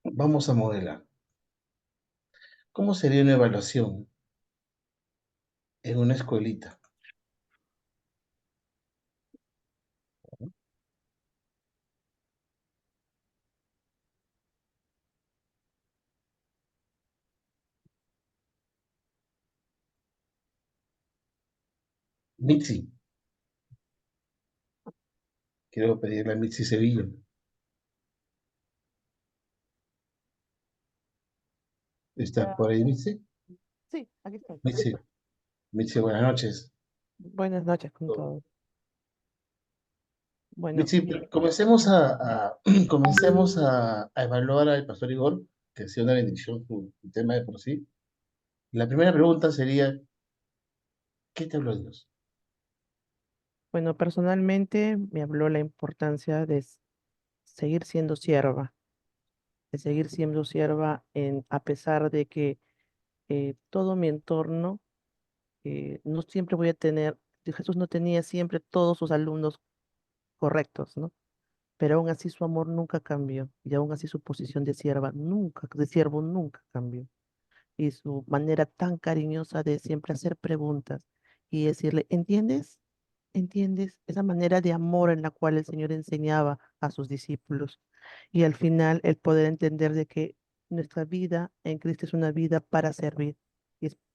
Vamos a modelar. ¿Cómo sería una evaluación en una escuelita? Mitzi, quiero pedirle a Mitzi Sevilla. ¿Estás por ahí, Mitzi? Sí, aquí estoy. Mitzi, Mitzi, buenas noches. Buenas noches con todos. Bueno, Mitzi, comencemos a evaluar al pastor Igor, que ha sido una bendición su tema de por sí. La primera pregunta sería, ¿qué te habló Dios? bueno, personalmente me habló la importancia de seguir siendo sierva, a pesar de que todo mi entorno, no siempre voy a tener, Jesús no tenía siempre todos sus alumnos correctos, ¿no? Pero aún así su amor nunca cambió y aún así su posición de siervo nunca cambió. Y su manera tan cariñosa de siempre hacer preguntas y decirle, ¿entiendes? ¿Entiendes? Esa manera de amor en la cual el Señor enseñaba a sus discípulos. Y al final el poder entender de que nuestra vida en Cristo es una vida para servir.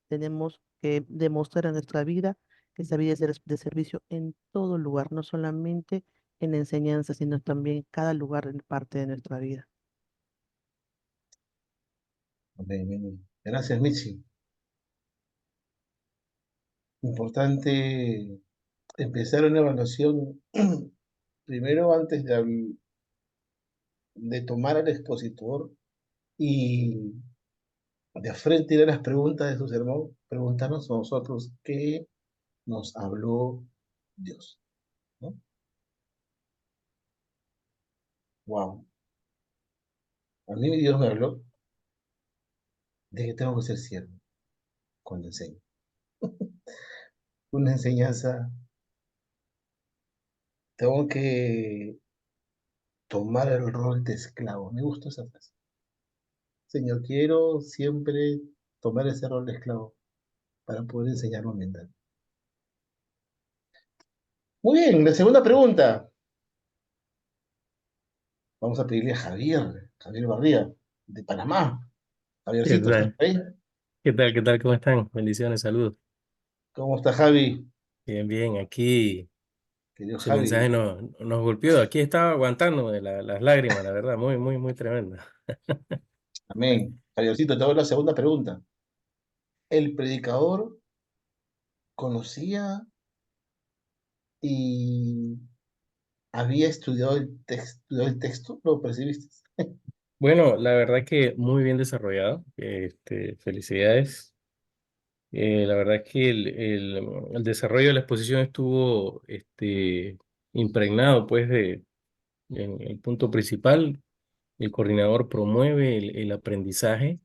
Tenemos que demostrar en nuestra vida que esa vida es de servicio en todo lugar, no solamente en la enseñanza, sino también en cada lugar, en parte de nuestra vida. Amén. Gracias, Mitzi. Importante empezar una evaluación primero antes de tomar al expositor y de frente ir a las preguntas de su sermón, preguntarnos a nosotros qué nos habló Dios, ¿no? Wow. A mí Dios me habló de que tengo que ser siervo cuando enseño. Una enseñanza, tengo que tomar el rol de esclavo. Me gustó esa frase. Señor, quiero siempre tomar ese rol de esclavo para poder enseñar lo mental. Muy bien, la segunda pregunta. Vamos a pedirle a Javier Barría, de Panamá. ¿Qué Javiercito, ¿estás tal? por ahí? ¿Qué tal? ¿Qué tal? ¿Cómo están? Bendiciones, saludos. ¿Cómo está Javi? Bien, bien. Aquí Querido su mensaje Javi. nos golpeó. Aquí estaba aguantando las lágrimas, la verdad, muy, muy, muy tremenda. Amén. Javiercito, te hago la segunda pregunta. ¿El predicador conocía y había estudiado el texto? ¿Lo percibiste? Bueno, la verdad que muy bien desarrollado. Felicidades. La verdad que el desarrollo de la exposición estuvo impregnado, pues, en el punto principal. El coordinador promueve el aprendizaje.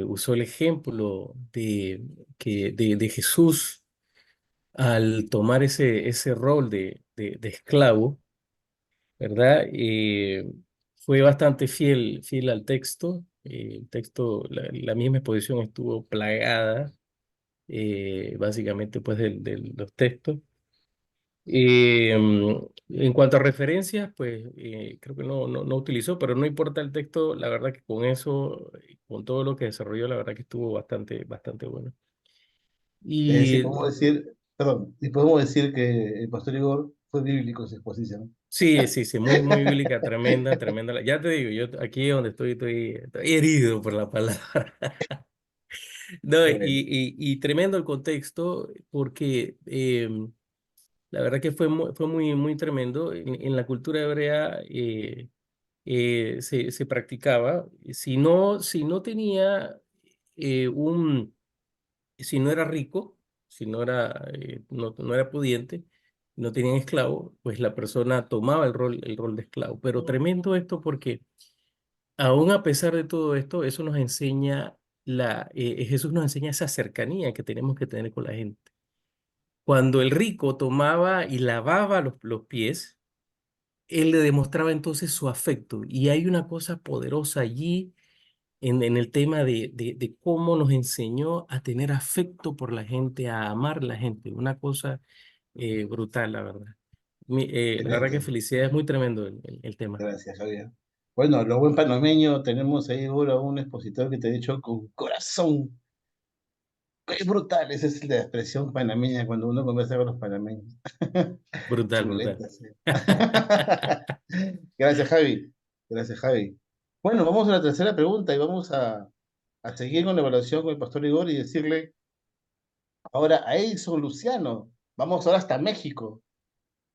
Usó el ejemplo de Jesús al tomar ese rol de esclavo, ¿verdad? Fue bastante fiel al texto. El texto, la misma exposición estuvo plagada, básicamente, pues, de los textos. En cuanto a referencias, pues creo que no utilizó, pero no importa el texto, la verdad que con eso, con todo lo que desarrolló, la verdad que estuvo bastante bueno. Es decir, Y podemos decir que el pastor Igor fue bíblico en su exposición. sí, muy bíblica, tremenda. Ya te digo, yo aquí donde estoy herido por la palabra. No, Qué bueno. y tremendo el contexto, porque la verdad que fue muy tremendo. En la cultura hebrea se practicaba. Si no tenía si no era rico, si no era pudiente, no tenía esclavo, pues la persona tomaba el rol de esclavo. Pero tremendo esto porque aún a pesar de todo esto, eso nos enseña, Jesús nos enseña esa cercanía que tenemos que tener con la gente. Cuando el rico tomaba y lavaba los pies, él le demostraba entonces su afecto. Y hay una cosa poderosa allí en el tema de cómo nos enseñó a tener afecto por la gente, a amar la gente. Una cosa brutal, la verdad. La verdad que Excelente. felicidad, es muy tremendo el tema. Gracias, Javier. Bueno, lo buen panameño, tenemos ahí ahora un expositor que te ha dicho con corazón. Qué brutal, esa es la expresión panameña cuando uno conversa con los panameños. Brutal, brutal. Chuleta, sí. Gracias, Javi. Gracias, Javi. Bueno, vamos a la tercera pregunta y vamos a seguir con la evaluación con el pastor Igor y decirle ahora a Edson Luciano. Vamos ahora hasta México.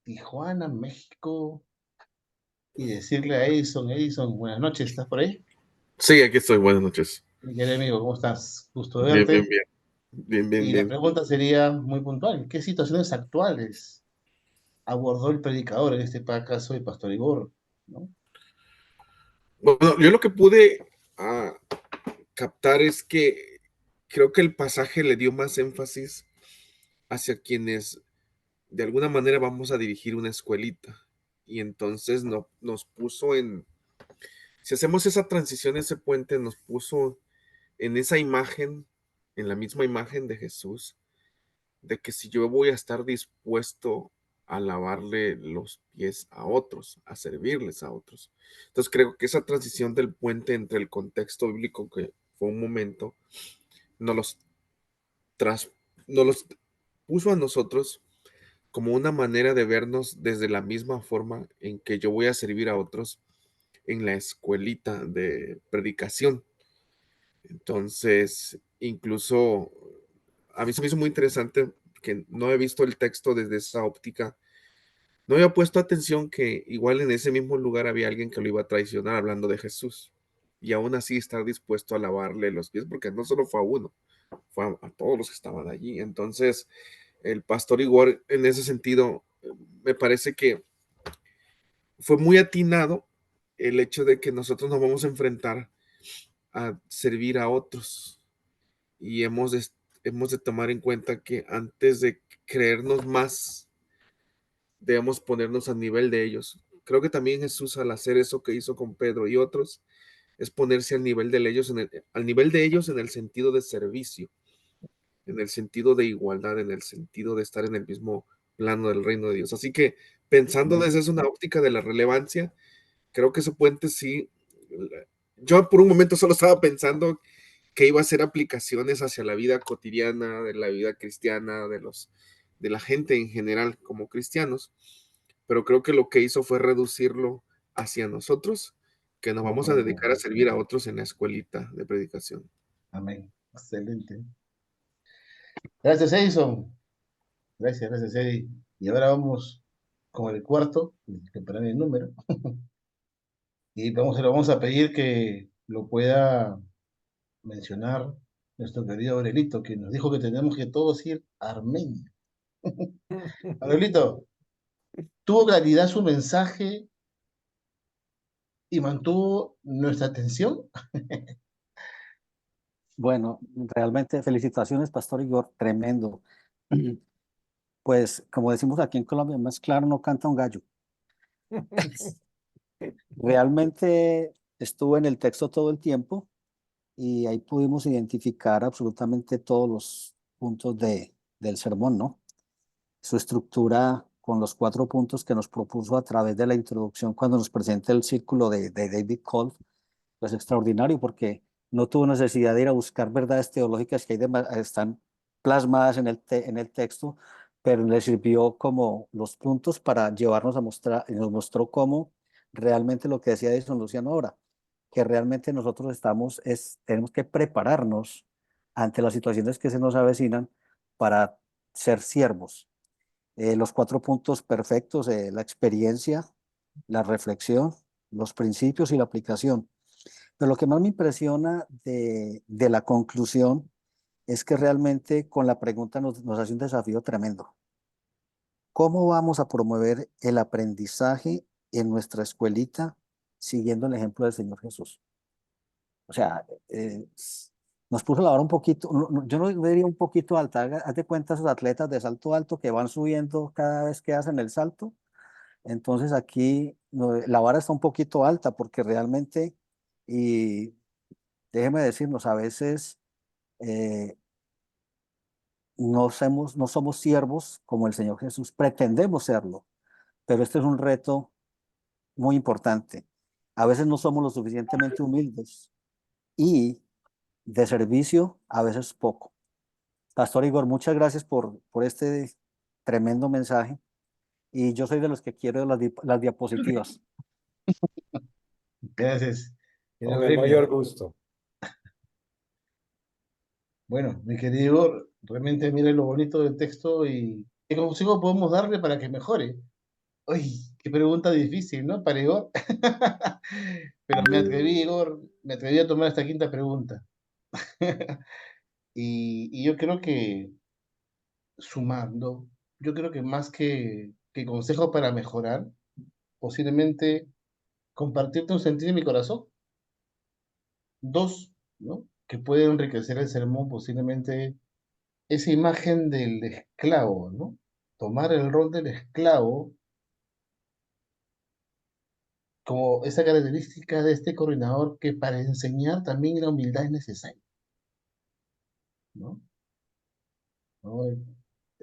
Tijuana, México. Y decirle a Edson, buenas noches, ¿estás por ahí? Sí, aquí estoy. Buenas noches. Mi querido amigo, ¿cómo estás? Gusto Bien, bien, verte. bien. Bien, bien, Y la bien. pregunta sería muy puntual. ¿Qué situaciones actuales abordó el predicador, en este caso el pastor Igor? ¿No? Bueno, yo lo que pude captar es que creo que el pasaje le dio más énfasis hacia quienes de alguna manera vamos a dirigir una escuelita. Y entonces nos puso si hacemos esa transición, ese puente, nos puso en esa imagen, en la misma imagen de Jesús, de que si yo voy a estar dispuesto a lavarle los pies a otros, a servirles a otros. Entonces creo que esa transición del puente entre el contexto bíblico, que fue un momento, nos los, tras, nos los puso a nosotros como una manera de vernos desde la misma forma en que yo voy a servir a otros en la escuelita de predicación. Entonces, incluso a mí se me hizo muy interesante que no he visto el texto desde esa óptica. No había puesto atención que igual en ese mismo lugar había alguien que lo iba a traicionar hablando de Jesús. Y aún así estar dispuesto a lavarle los pies, porque no solo fue a uno, fue a todos los que estaban allí. Entonces, el pastor Igor, en ese sentido, me parece que fue muy atinado el hecho de que nosotros nos vamos a enfrentar a servir a otros. Y hemos de tomar en cuenta que antes de creernos más, debemos ponernos al nivel de ellos. Creo que también Jesús, al hacer eso que hizo con Pedro y otros, es ponerse al nivel de ellos, al nivel de ellos en el sentido de servicio, en el sentido de igualdad, en el sentido de estar en el mismo plano del reino de Dios. Así que pensando desde una óptica de la relevancia, creo que ese puente sí. Yo por un momento solo estaba pensando que iba a hacer aplicaciones hacia la vida cotidiana, de la vida cristiana, de la gente en general como cristianos, pero creo que lo que hizo fue reducirlo hacia nosotros, que nos vamos a dedicar a servir a otros en la escuelita de predicación. Amén. Excelente. Gracias, Edison. Gracias, Eddie. Y ahora vamos con el cuarto, que para mí el número. Y le vamos a pedir que lo pueda mencionar nuestro querido Aurelito, que nos dijo que tenemos que todos ir a Armenia. Aurelito, ¿tuvo claridad su mensaje y mantuvo nuestra atención? Bueno, realmente felicitaciones, Pastor Igor, tremendo. Pues, como decimos aquí en Colombia, más claro no canta un gallo. Realmente estuve en el texto todo el tiempo y ahí pudimos identificar absolutamente todos los puntos del sermón, ¿no? Su estructura con los 4 puntos que nos propuso a través de la introducción cuando nos presenta el círculo de David Cole, pues extraordinario porque no tuvo necesidad de ir a buscar verdades teológicas que están plasmadas en en el texto, pero le sirvió como los puntos para llevarnos a mostrar, y nos mostró cómo realmente lo que decía Edison Luciano ahora, que realmente nosotros tenemos que prepararnos ante las situaciones que se nos avecinan para ser siervos. Los 4 puntos perfectos, la experiencia, la reflexión, los principios y la aplicación. Pero lo que más me impresiona de la conclusión es que realmente con la pregunta nos hace un desafío tremendo. ¿Cómo vamos a promover el aprendizaje en nuestra escuelita siguiendo el ejemplo del Señor Jesús? O sea, nos puso la vara un poquito, yo no diría un poquito alta. Haz de cuenta esos atletas de salto alto que van subiendo cada vez que hacen el salto. Entonces aquí la vara está un poquito alta porque realmente, y déjeme decirnos, a veces eh, no somos siervos como el Señor Jesús, pretendemos serlo, pero este es un reto muy importante. A veces no somos lo suficientemente humildes y de servicio a veces poco. Pastor Igor, muchas gracias por este tremendo mensaje y yo soy de los que quiero las diapositivas. Gracias. Con el mayor gusto. Bueno, mi querido Igor, realmente mire lo bonito del texto y qué consejo podemos darle para que mejore. Uy, qué pregunta difícil, ¿no? Para Igor. Pero me atreví, Igor, me atreví a tomar esta quinta pregunta. Y yo creo que sumando, yo creo que más que consejo para mejorar, posiblemente compartirte un sentir en mi corazón. Dos, ¿no? Que puede enriquecer el sermón, posiblemente esa imagen del esclavo, ¿no? Tomar el rol del esclavo como esa característica de este coordinador que para enseñar también la humildad es necesaria, ¿no? ¿No?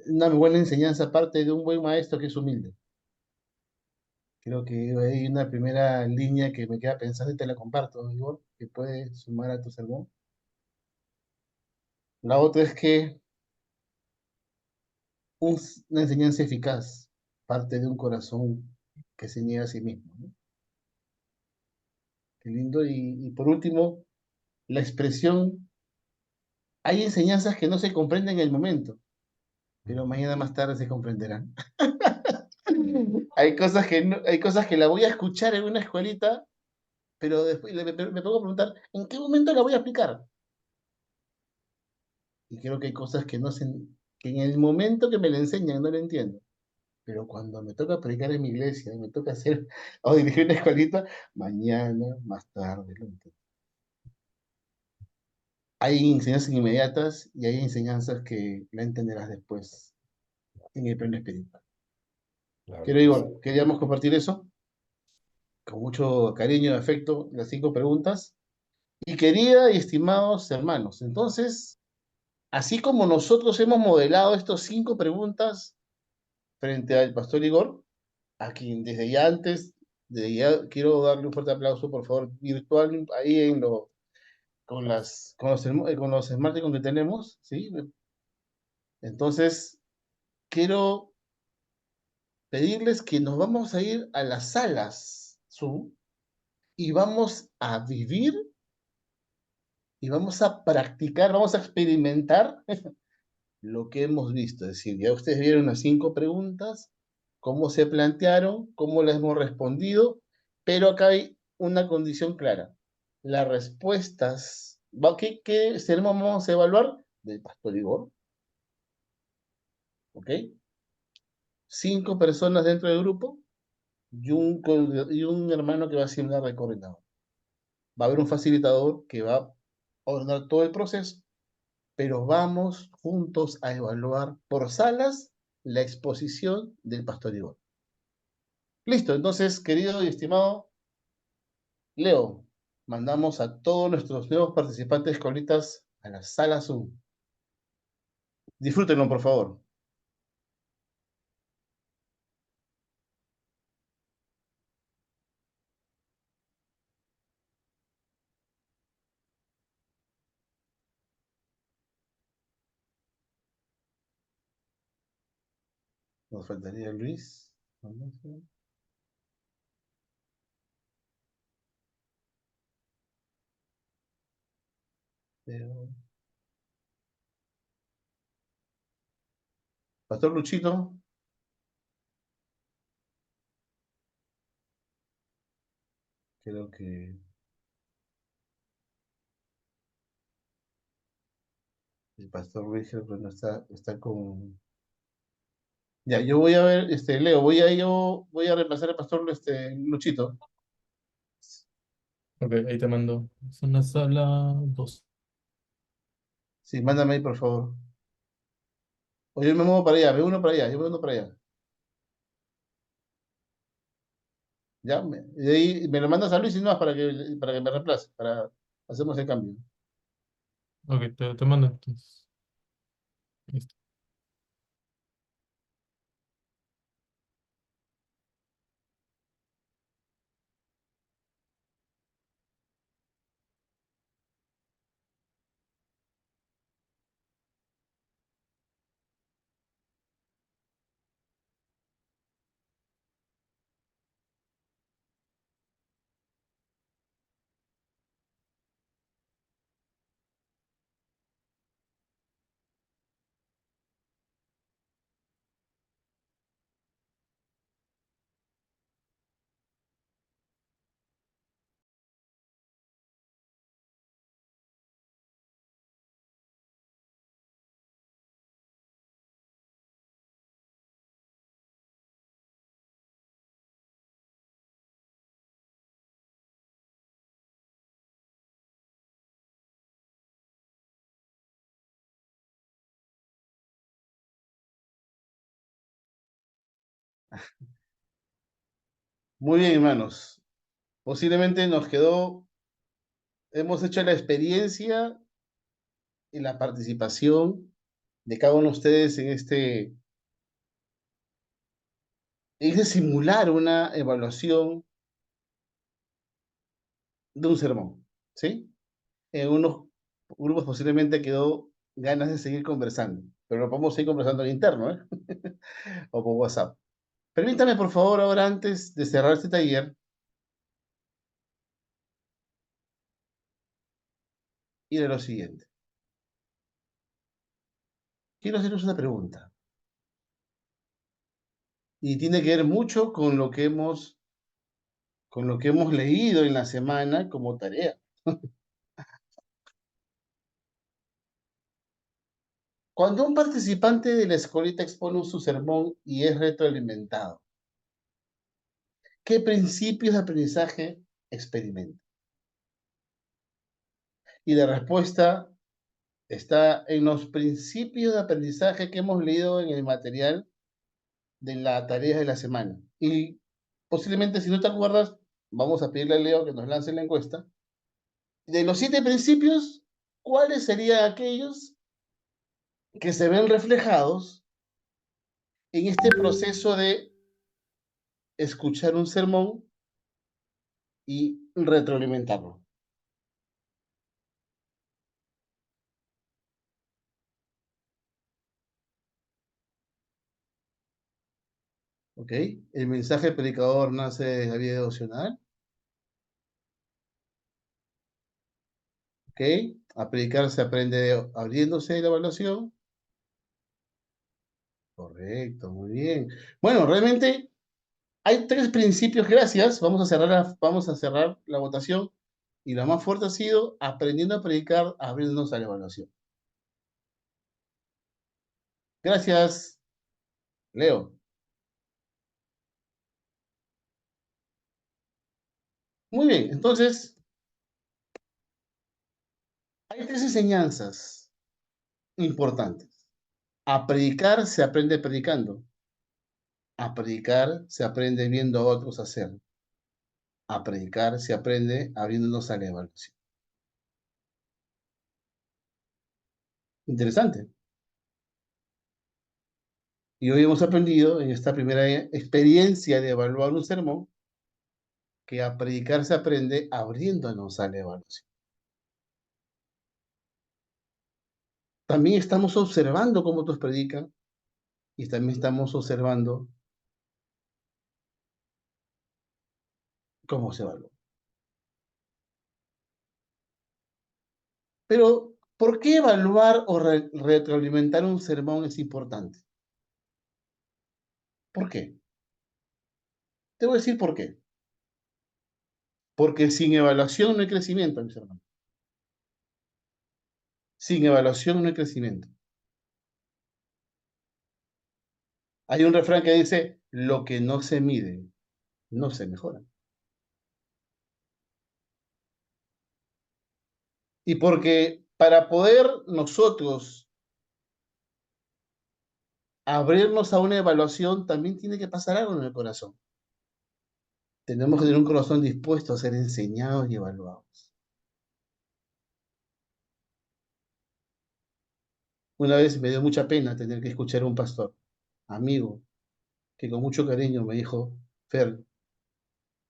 Una buena enseñanza parte de un buen maestro que es humilde. Creo que hay una primera línea que me queda pensando y te la comparto, Igor, que puede sumar a tu sermón. La otra es que una enseñanza eficaz parte de un corazón que se niega a sí mismo, ¿no? Qué lindo. Y por último, la expresión, hay enseñanzas que no se comprenden en el momento, pero mañana más tarde se comprenderán. Hay cosas que hay cosas que la voy a escuchar en una escuelita, pero después me pongo a preguntar, ¿en qué momento la voy a aplicar? Y creo que hay cosas que no se, que en el momento que me la enseñan no la entiendo. Pero cuando me toca predicar en mi iglesia, me toca hacer o dirigir una escuelita, mañana, más tarde, lo entiendo. Hay enseñanzas inmediatas y hay enseñanzas que la entenderás después en el plano espiritual. Quiero, Igor, queríamos compartir eso con mucho cariño y afecto, las 5 preguntas. Y querida y estimados hermanos, entonces, así como nosotros hemos modelado estas 5 preguntas frente al pastor Igor, a quien desde ya antes, desde ya quiero darle un fuerte aplauso, por favor, virtual, ahí en lo, con los smartphones que tenemos, ¿sí? Entonces, quiero pedirles que nos vamos a ir a las salas Zoom y vamos a vivir y vamos a practicar, vamos a experimentar lo que hemos visto. Es decir, ya ustedes vieron las 5 preguntas, cómo se plantearon, cómo las hemos respondido, pero acá hay una condición clara. Las respuestas, ¿qué sermón vamos a evaluar? Del pastor Igor. ¿Ok? 5 personas dentro del grupo y un hermano que va a ser una coordinador. Va a haber un facilitador que va a ordenar todo el proceso, pero vamos juntos a evaluar por salas la exposición del pastor Igor. Listo, entonces, querido y estimado Leo, mandamos a todos nuestros nuevos participantes colitas a la sala Zoom. Disfrútenlo, por favor. Nos faltaría Luis. Leo. Pastor Luchito. Creo que el pastor Luis creo que no está con... Ya, yo voy a ver, Leo, voy a repasar al pastor Luchito. Ok, ahí te mando. Es una sala 2. Sí, mándame ahí, por favor. O yo me muevo para allá, veo uno para allá, yo veo uno para allá. Ya, de ahí me lo mandas a Luis y no para que me reemplace, para hacemos el cambio. Ok, te mando entonces. Listo. Muy bien, hermanos. Posiblemente hemos hecho la experiencia y la participación de cada uno de ustedes en simular una evaluación de un sermón, ¿sí? En unos grupos posiblemente quedó ganas de seguir conversando, pero lo podemos seguir conversando en interno, ¿eh? O por WhatsApp. Permítame, por favor, ahora antes de cerrar este taller, ir a lo siguiente. Quiero haceros una pregunta y tiene que ver mucho con lo que hemos leído en la semana como tarea. Cuando un participante de la escolita expone su sermón y es retroalimentado, ¿qué principios de aprendizaje experimenta? Y la respuesta está en los principios de aprendizaje que hemos leído en el material de la tarea de la semana. Y posiblemente, si no te acuerdas, vamos a pedirle a Leo que nos lance la encuesta. De los 7 principios, ¿cuáles serían aquellos que se ven reflejados en este proceso de escuchar un sermón y retroalimentarlo? ¿Ok? El mensaje del predicador nace de la vida devocional. ¿Ok? A predicar se aprende abriéndose la evaluación. Correcto, muy bien. Bueno, realmente hay 3 principios, gracias. Vamos a cerrar la votación. Y la más fuerte ha sido aprendiendo a predicar, abriéndonos a la evaluación. Gracias, Leo. Muy bien, entonces, hay 3 enseñanzas importantes. A predicar se aprende predicando. A predicar se aprende viendo a otros hacer. A predicar se aprende abriéndonos a la evaluación. Interesante. Y hoy hemos aprendido en esta primera experiencia de evaluar un sermón que a predicar se aprende abriéndonos a la evaluación. También estamos observando cómo otros predican y también estamos observando cómo se evalúa. Pero, ¿por qué evaluar o retroalimentar un sermón es importante? ¿Por qué? Te voy a decir por qué. Porque sin evaluación no hay crecimiento, mis hermanos. Sin evaluación no hay crecimiento. Hay un refrán que dice, lo que no se mide, no se mejora. Y porque para poder nosotros abrirnos a una evaluación, también tiene que pasar algo en el corazón. Tenemos que tener un corazón dispuesto a ser enseñados y evaluados. Una vez me dio mucha pena tener que escuchar a un pastor, amigo, que con mucho cariño me dijo: Fer,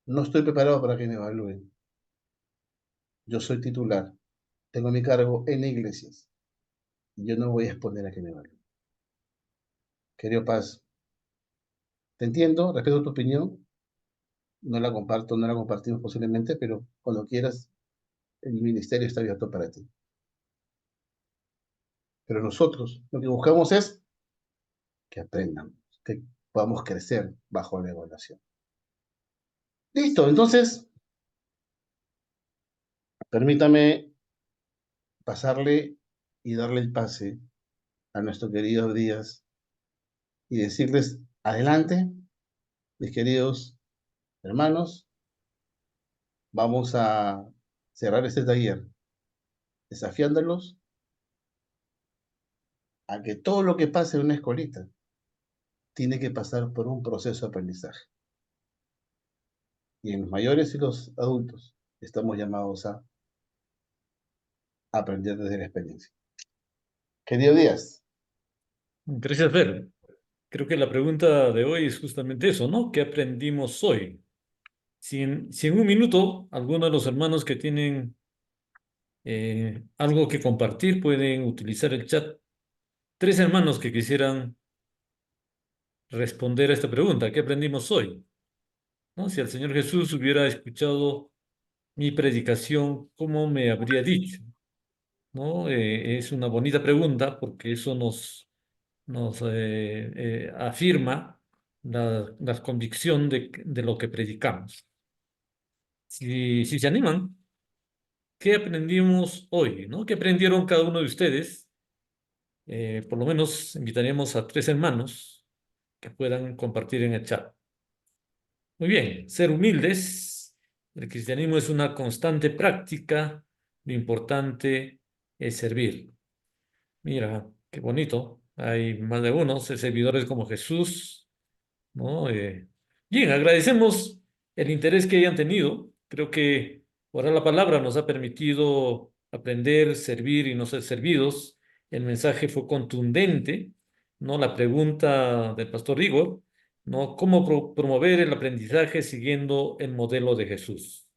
no estoy preparado para que me evalúen. Yo soy titular, tengo mi cargo en iglesias y yo no voy a exponer a que me evalúen. Querido Paz, te entiendo, respeto tu opinión, no la comparto, no la compartimos posiblemente, pero cuando quieras, el ministerio está abierto para ti. Pero nosotros lo que buscamos es que aprendan, que podamos crecer bajo la evaluación. Listo, entonces, permítame pasarle y darle el pase a nuestro querido Díaz y decirles: adelante, mis queridos hermanos, vamos a cerrar este taller desafiándolos a que todo lo que pase en una escuelita tiene que pasar por un proceso de aprendizaje. Y en los mayores y los adultos estamos llamados a aprender desde la experiencia. Querido Díaz. Gracias, Fer. Creo que la pregunta de hoy es justamente eso, ¿no? ¿Qué aprendimos hoy? Si en un minuto alguno de los hermanos que tienen algo que compartir pueden utilizar el chat. 3 hermanos que quisieran responder a esta pregunta, ¿qué aprendimos hoy? ¿No? Si el Señor Jesús hubiera escuchado mi predicación, ¿cómo me habría dicho? ¿No? Es una bonita pregunta porque eso nos afirma la convicción de lo que predicamos. Si se animan, ¿qué aprendimos hoy? ¿No? ¿Qué aprendieron cada uno de ustedes? Por lo menos invitaríamos a 3 hermanos que puedan compartir en el chat. Muy bien, ser humildes. El cristianismo es una constante práctica. Lo importante es servir. Mira, qué bonito. Hay más de uno, servidores como Jesús, ¿no? Bien, agradecemos el interés que hayan tenido. Creo que ahora la palabra nos ha permitido aprender, servir y no ser servidos. El mensaje fue contundente, ¿no? La pregunta del pastor Igor, ¿no? ¿Cómo promover el aprendizaje siguiendo el modelo de Jesús?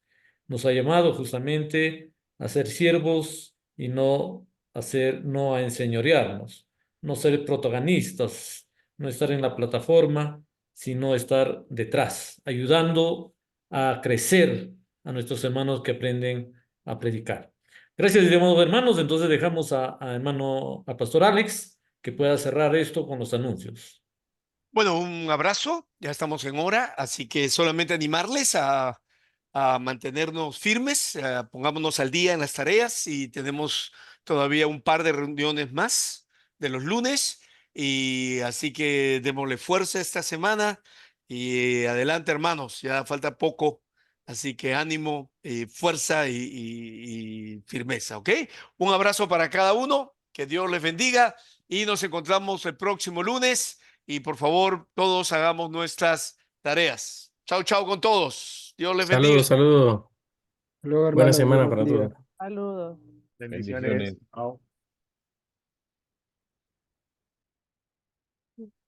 Nos ha llamado justamente a ser siervos y no a enseñorearnos, no ser protagonistas, no estar en la plataforma, sino estar detrás, ayudando a crecer a nuestros hermanos que aprenden a predicar. Gracias, hermanos. Entonces dejamos al pastor Alex que pueda cerrar esto con los anuncios. Bueno, un abrazo, ya estamos en hora, así que solamente animarles a mantenernos firmes, pongámonos al día en las tareas y tenemos todavía un par de reuniones más de los lunes y así que démosle fuerza esta semana y adelante, hermanos, ya falta poco, así que ánimo, fuerza y firmeza, ¿ok? Un abrazo para cada uno, que Dios les bendiga y nos encontramos el próximo lunes. Y por favor, todos hagamos nuestras tareas. Chao, chao con todos. Dios les bendiga. Saludos, saludos. Luego, Buena hermano, Dios semana los para bendiga. todos. Saludos. Bendiciones. Chao.